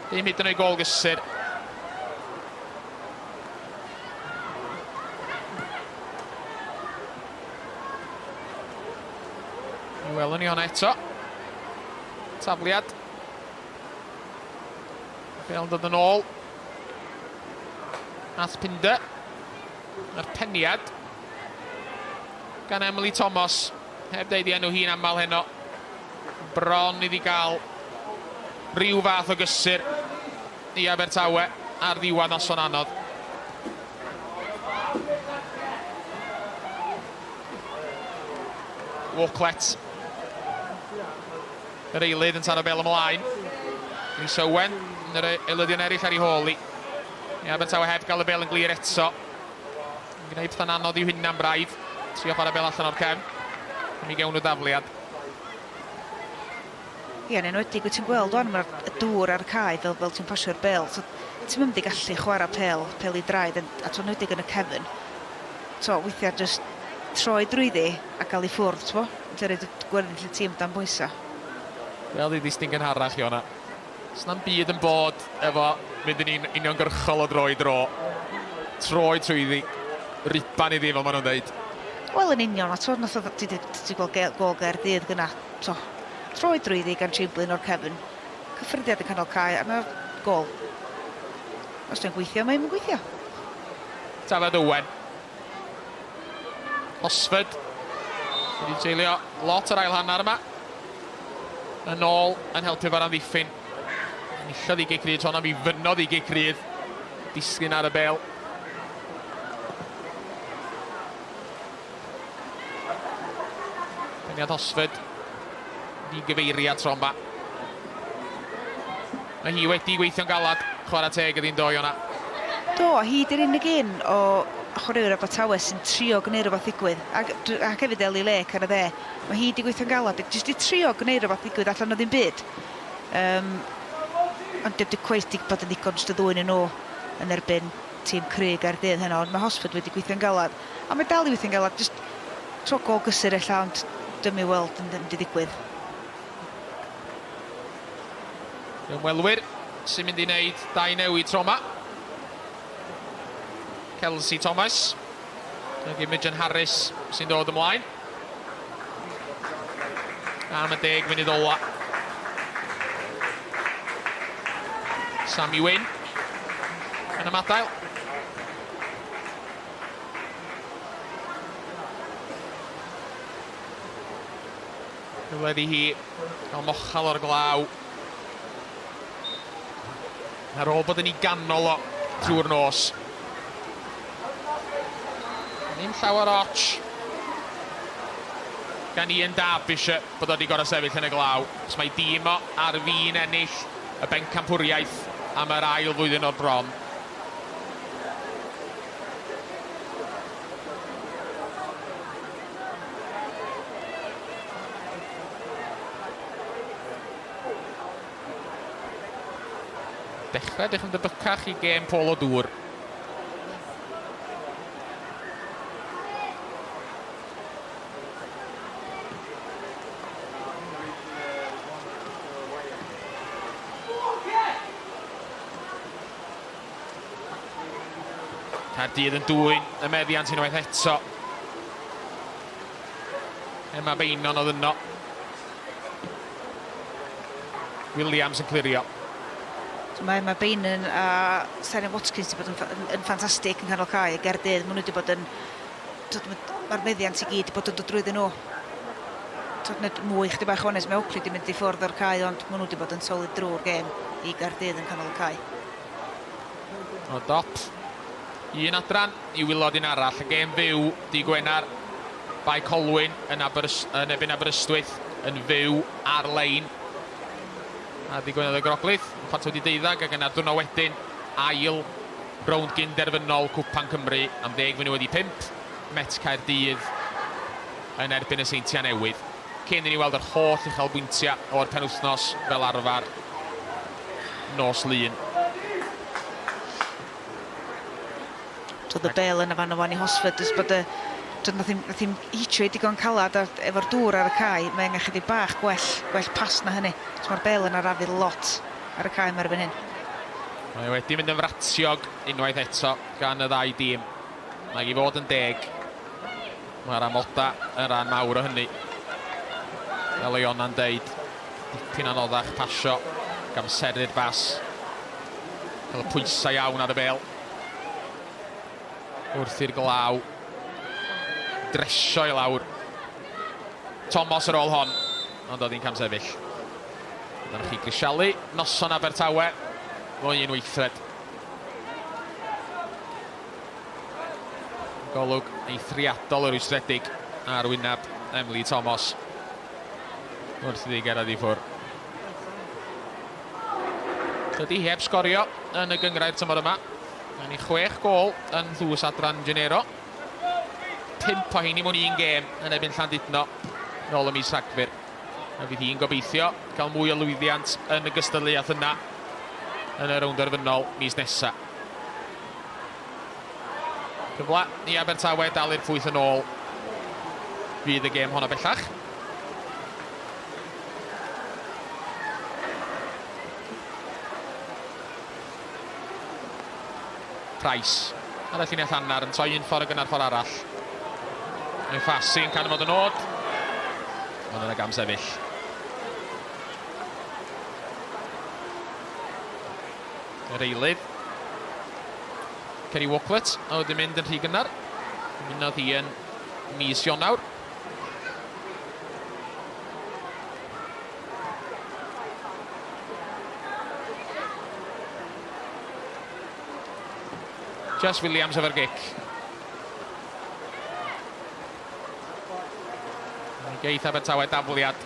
Ddim hyd yn o'i gol gysur. Welwn ni hwnna eto. Tafliad. Fel dod yn ôl. Nath Pinder. Yr peniad. Gan Emily Thomas. Heb deud i enw hi'n aml heno. Bron iddi gael rhyw fath o gysur i Abertawe ar ddiwedd noson anodd. Walklet. Yr eilydd yn taro bel ymlaen. Rhys Owen yn yr elynion eraill ar ei hôl i. Abertawe heb gael y bel yn glir eto. Yn gwneud pethau'n anodd i'w hynna'n braidd. Trio chwarae bel allan o'r cefn. Mi gewn nhw dafliad. Ie, yn enwedig, wyt ti'n gweld o'n mae'r dŵr ar y cae fel ti'n pasio'r bel. So, ti'n mynd i gallu chwarae pel i draed, a to'n enwedig yn y cefn. So, weithiau just troi drwyddi a cael ei ffwrdd, t'bo? Lle rhaid gweddill y tîm dan bwysa. Fel i ddisting gynharach i hwnna. S'na'n byd yn bod efo mynd yn uniongyrchol o dro i dro. Troi trwyddi, riban iddi fel maen nhw'n dweud. Wel, yn union, a to, nath o ti gweld gol Caerdydd gyna. To, troi drwyddi gan Chamberlain o'r cefn. Cyffreddiad yn canol cae, a na gol. Os dwi'n gweithio, mae'n gweithio. Tafod Owen. Osford. Wedi treulio lot o'r ail hanner yma. Yn ôl yn helpu fo'r amddiffyn. Enillodd i Caerdydd, hwnna mi fynodd i Caerdydd. Disgyn ar y bel. Peniad Osford. Di gyfeiriad tro yma. Mae hi wedi gweithio'n galad. Chwarae teg ydy'n doi hwnna. Do, hi di'r unig un o chwaraewyr Abertawe sy'n trio gwneud rhywbeth ddigwydd. Ac hefyd Eli Lake ar y dde. Mae hi di gweithio'n galad. Jyst di trio gwneud rhywbeth ddigwydd allan o ddim byd. Ond dim di cweith di bod yn ddigon jyst y ddwy'n yn nhw yn erbyn tîm cry Caerdydd heno. Ond mae Osford wedi gweithio'n galad. A mae dal i gweithio'n galad. Jyst tro gol gysur ella, ond dim i weld yn di ddigwydd. Ymwelwyr sy'n mynd i wneud 2 newid tro yma. Kelsey Thomas. Ac Imogen Harris sy'n dod ymlaen. Am y 10 munud ola. Sammy Wyn yn y madail. Cyfleddi hi cael mochal o'r glaw. Ar ôl bod yn ei ganol o trwy'r nos. Ddim llawer och. Gan Ian Derbyshire bod wedi gorau sefyll yn y glaw. Os mae dîm o ar fin ennill y bencampwriaeth am yr ail flwyddyn o'r bron. Dechrau edrych yn dybycach i gêm polo dŵr. Caerdydd yn dwyn y meddiant unwaith eto. Emma Beinon oedd yno. Williams yn clirio. Mae Beinon a Sarah Watkins wedi bod yn ffantastig yn canol cae. Caerdydd, maen nhw wedi bod yn... Mae'r meddiant i gyd wedi bod yn dod drwyddyn nhw. Mwy chdi bach ones, mae Oakley wedi mynd i ffwrdd o'r cae, ond maen nhw wedi bod yn solid drwy'r gêm i Caerdydd yn canol cae. O dop. Un adran i wilod un arall. Y gêm fyw di Gwenar bai Colwyn yn ebyn Aberystwyth yn fyw ar-lein. A di Gwenar y Groglith, chwat wedi deuddag, ac yna dwrnod wedyn ail rownd gynderfynol Cwpan Cymru am 10 munud wedi 5. Met Caerdydd yn erbyn y Seintiau Newydd. Cyn i ni weld yr holl uchelbwyntiau o'r penwythnos fel arfer nos lun. Oedd y bel yn y fan o fan i Hosford, ys bod nath hi'n hitio i digon calad efo'r dŵr ar y cae, mae'n chydig bach gwell pas na hynny. Os mae'r bel yn arafu lot ar y cae mae'r erbyn hyn. Mae wedi mynd yn fratiog unwaith eto gan y 2 dîm. Mae i fod yn 10. Mae'r amoda yn rhan mawr o hynny. Fel ei ona'n deud, dipyn anoddach pasio gan Serydd Bas. Cael y pwysau iawn ar y bel. Wrth i'r glaw. Dresio i lawr. Thomas ar ôl hon, ond oedd hi'n cam sefyll. Dyna chi grisialu, noson Abertawe, fo un weithred. Golwg eithriadol yr wystredig ar wyneb Emily Thomas. Wrth iddi gerad i ffwr. Dydy heb sgorio yn y gyngrair tymor yma. Yn ei 6 gol yn tlws Adran Genero. 5 o hyn i mewn 1 gêm yn ebyn Llandudno nôl y mis Rhagfyr. A fydd hi'n gobeithio cael mwy o lwyddiant yn y gystadleuaeth yna yn y rownd derfynol mis nesaf. Cyfle i Abertawe dal i'r pwyth yn ôl. fydd y gêm hon o bellach. Price ar y llinell hannar yn troi un ffordd ag yna'r ffordd arall. Mae'n ffasi yn canmod yn od. Ond yna gam sefyll. Yr eilydd. Ceri Walklet, a wedi mynd yn rhy gynnar. Mynodd hi yn mis Ionawr. Jess Williams efo'r gic. Geith Abertawe dafliad.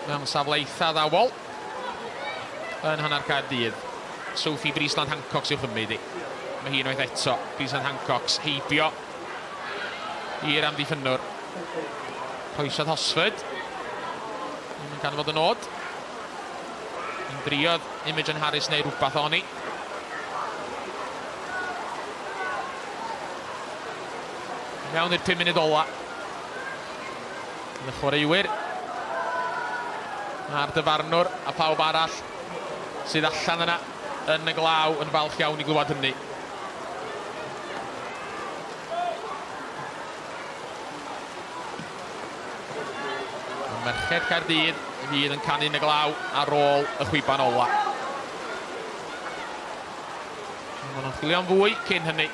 Mewn safle eitha ddawol. Yn hanner Caerdydd. Sophie Brisland Hancock i'w chymryd i. Mae hi'n oeth eto. Brisland Hancock heibio i'r amddiffynwr. Croesad Hosford. Yn canfod yn od. Yn driodd Imogen Harris neu rhywbeth o'n i. Mewn i'r 5 munud ola. Yn y chwaraewyr. A'r dyfarnwr a pawb arall sydd allan yna yn y glaw yn falch iawn i glywed hynny. Merched Caerdydd fydd yn canu yn y glaw ar ôl y chwiban ola. Mae nhw'n chwilio am fwy cyn hynny.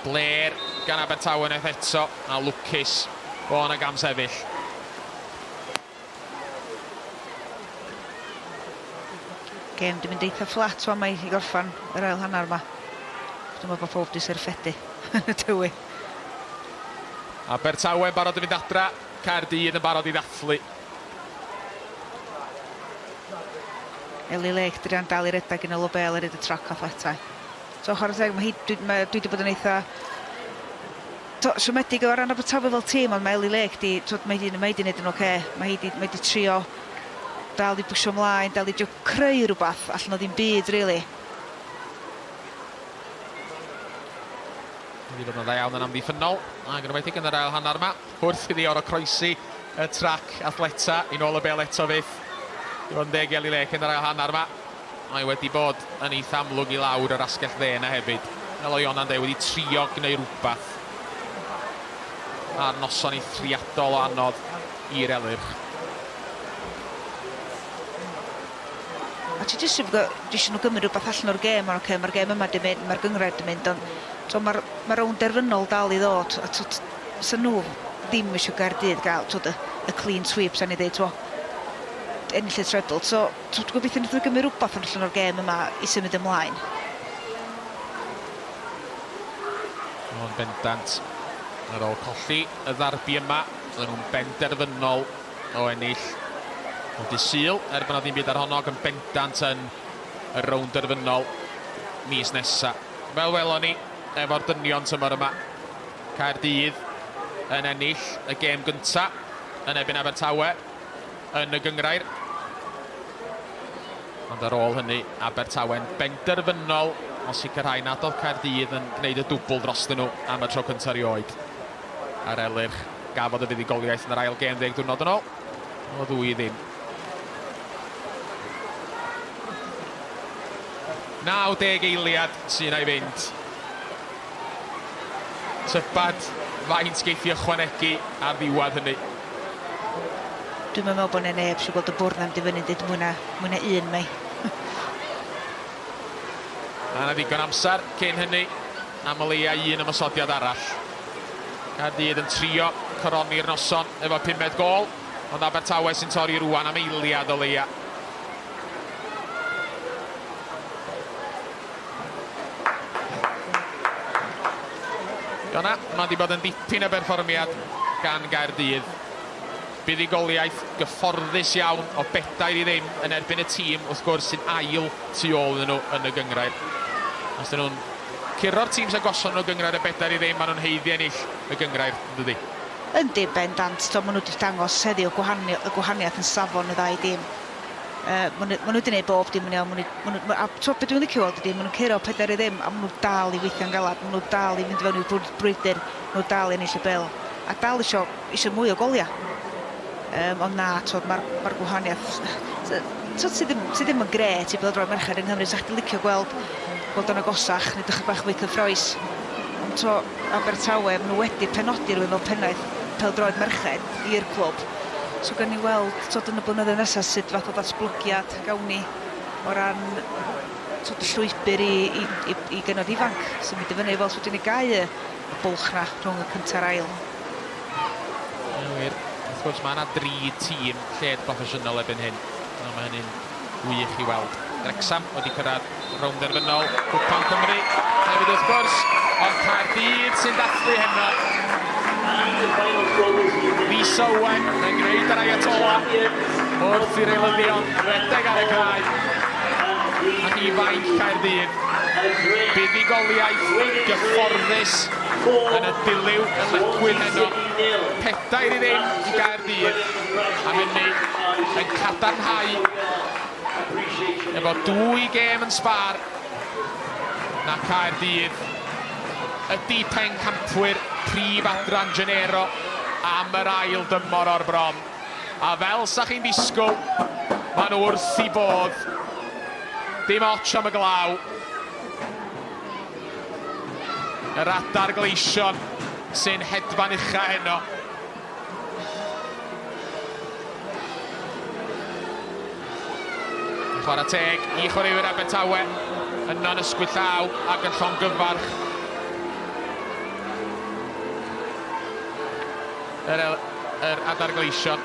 Blair gan Abertawe unwaith eto, a lwcus o yna gam sefyll. Gêm di mynd eitha fflat o'n mae i gorffan yr ail hannar yma. Dwi'n meddwl bod pob di syrffedu yn y tywy. Abertawe yn barod i fynd adra, Caerdydd yn barod i ddathlu. Eli Lake drian dal i redag yn y lobel ar yd y trac off eto. So, chwarae teg, dwi wedi bod yn eitha siomedig o ran Abertawe fel tîm, ond mae Eli Lake mae di wneud yn oce. Mae di trio dal i bwysio ymlaen, dal i creu rhywbeth allan o ddim byd, really. Wedi bod yn dda iawn yn amddiffynol, ac yn obeithio yn yr ail hannar yma. Wrth iddi o'r croesi y trac athleta, i nôl y bel eto fydd. Dwi'n deg Eli Lake yn yr ail hannar yma. Mae wedi bod yn eitha amlwg i lawr yr asgell dde yna hefyd. Fel o Iona'n dweud, wedi trio gwneud rhywbeth a'r noson eithriadol o anodd i'r elyrch. A ti jyst eisiau nhw gymryd rhywbeth allan o'r gêm, mae'r gêm yma di mynd, mae'r gynghrair di mynd, ond mae'r rownd derfynol dal i ddod, a sy'n nhw ddim eisiau Caerdydd gael y clean sweep, sa'n i ddeud, ennill y treble. So, dwi'n gobeithio wnaethon nhw gymryd rhywbeth allan o'r gêm yma i symud ymlaen. O'n bendant ar ôl colli y ddarbi yma. Oedden nhw'n benderfynol o ennill o dy Sul, erbyn oedd ddim byd ar honno, ac yn bendant yn y rownd derfynol mis nesa. Fel welon ni, efo'r dynion tymor yma, Caerdydd yn ennill y gêm gynta yn erbyn Abertawe yn y gynghrair. Ond ar ôl hynny, Abertawe'n benderfynol o sicrhau nad oedd Caerdydd yn gwneud y dwbl drostyn nhw am y tro cyntaf erioed. A'r elyrch gafodd y fuddugoliaeth yn yr ail gêm 10 diwrnod yn ôl. O ddwy ddim. 90 eiliad sy'n ei fynd. Tybad faint geithio ychwanegu ar ddiwedd hynny. Dwi'n meddwl bod yna neb sy'n gweld y bwrdd am dyfynu dyd mwy na un mei. A na ddigon amser cyn hynny am o leia un ymysodiad arall. Caerdydd yn trio coroni'r noson efo 5 gol, ond Abertawe sy'n torri rwan am eiliad o leia. Yna, mae wedi bod yn dipyn y berfformiad gan Caerdydd. Buddugoliaeth gyfforddus iawn o 4-0 yn erbyn y tîm, wrth gwrs, sy'n ail tu ôl nhw yn y gynghrair. Os dyn nhw'n curo'r tîm sy'n gosod nhw gynghrair y 4-0, maen nhw'n heiddi ennill y gynghrair, yn dydi? Yndi, bendant. Maen nhw wedi dangos heddiw y gwahaniaeth yn safon y ddau dîm. Maen nhw wedi gwneud bob dim yn iawn. A tro beth dwi'n licio weld ydy, maen nhw'n curo 4-0 a maen nhw dal i weithio'n galad. Maen nhw dal i fynd fewn i'r brwydr. Maen nhw dal i ennill y bel. A dal eisiau mwy o goliau. Ond na, mae'r gwahaniaeth... Sydd ddim yn gret i bêl-droed merched yng Nghymru. Sa'ch di licio gweld o'n agosach neu dechrau bach fwy cyffroes. Ond to Abertawe, maen nhw wedi penodi rhywun fel pennaeth pêl-droed merched i'r clwb. So gan ni weld yn y blynyddoedd nesaf sut fath o ddatblygiad gawn ni o ran y llwybr i gynnodd ifanc sy'n mynd i fyny fel sydd wedi'n gau y bwlch na rhwng y cyntaf a'r ail. Wir, wrth gwrs mae yna 3 tîm lled proffesiynol ebyn hyn. Mae hynny'n wych i weld. Wrexham wedi cyrraedd rownd derfynol Cwpan Cymru hefyd wrth gwrs, ond Caerdydd sy'n dathlu heno. Rhys Owen yn gwneud yr Ayatola wrth i'r elynion redeg ar y cae. Ac i faint Caerdydd. Buddugoliaeth gyfforddus yn y dilyw y lecwydd heno. 4-0 i Caerdydd. A hynny yn cadarnhau efo 2 gêm yn sbar na Caerdydd. Y dipen campwyr prif Adran Genero am yr ail dymor o'r bron. A fel sa chi'n disgwyl, maen nhw wrth i bodd. Dim ots am y glaw. Yr adar gleision sy'n hedfan ucha heno. Chwarae teg i chwaraewyr Abertawe yn ysgwydd llaw ac yn llongyfarch. Yr adar gleision.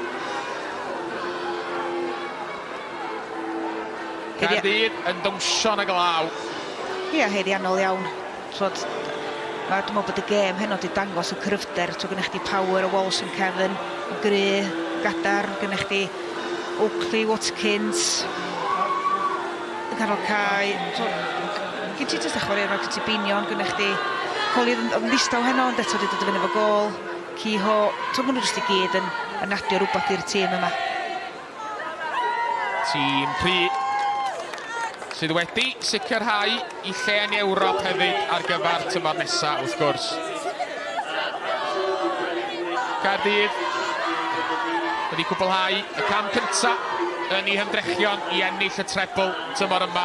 Caerdydd yn dawnsio y glaw. Ia, heiriannol iawn. Dwi'n meddwl bod y gêm heno wedi dangos y cryfder. Gynnech chi Power, y Walsh yn cefn, y Gry, Gadar, gynnech chi Oakley, Watkins, yn canol cae. Gyd ti jyst chwarae yma, gyd ti Binion, gynnech chi Colydd yn ddistaw heno, ond eto wedi dod i fyny efo gol. Ciho, maen nhw jyst i gyd yn adio rhywbeth i'r tîm yma. Tîm Pry sydd wedi sicrhau i lle yn Ewrop hefyd ar gyfer tymor nesaf wrth gwrs. Caerdydd wedi cwblhau y cam cyntaf yn ei hymdrechion i ennill y trebl tymor yma.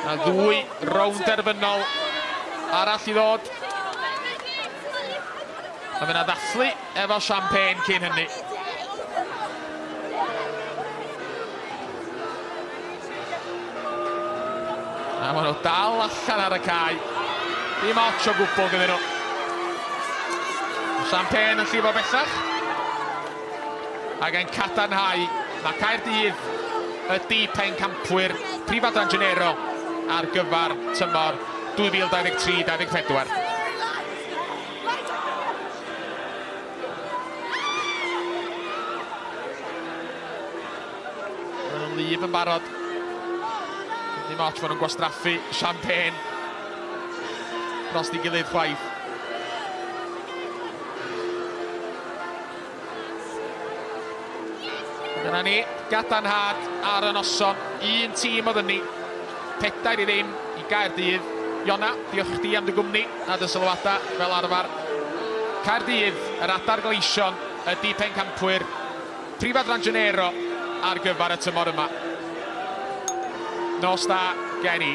A 2 rownd derfynol arall i ddod. A fyna ddathlu efo champagne cyn hynny. A maen nhw dal allan ar y cae. Dim ots o gwbl gyda nhw. Champagne yn llifo bellach. Ac yn cadarnhau, mae Caerdydd y dipen campwyr prif Adran Genero ar gyfer tymor 2023-2024. Lif yn barod. Dim ots maen nhw'n gwastraffu champagne dros ei gilydd chwaith. Dyna ni, gadarnhad ar y noson. 1 tîm oedd ni. 4-0 i Gaerdydd. Iona, diolch chdi am dy gwmni a dy sylwada fel arfer. Caerdydd, yr adar gleision, y dipen campwyr prif Adran Genero ar gyfer y tymor yma. Nos da, gen i.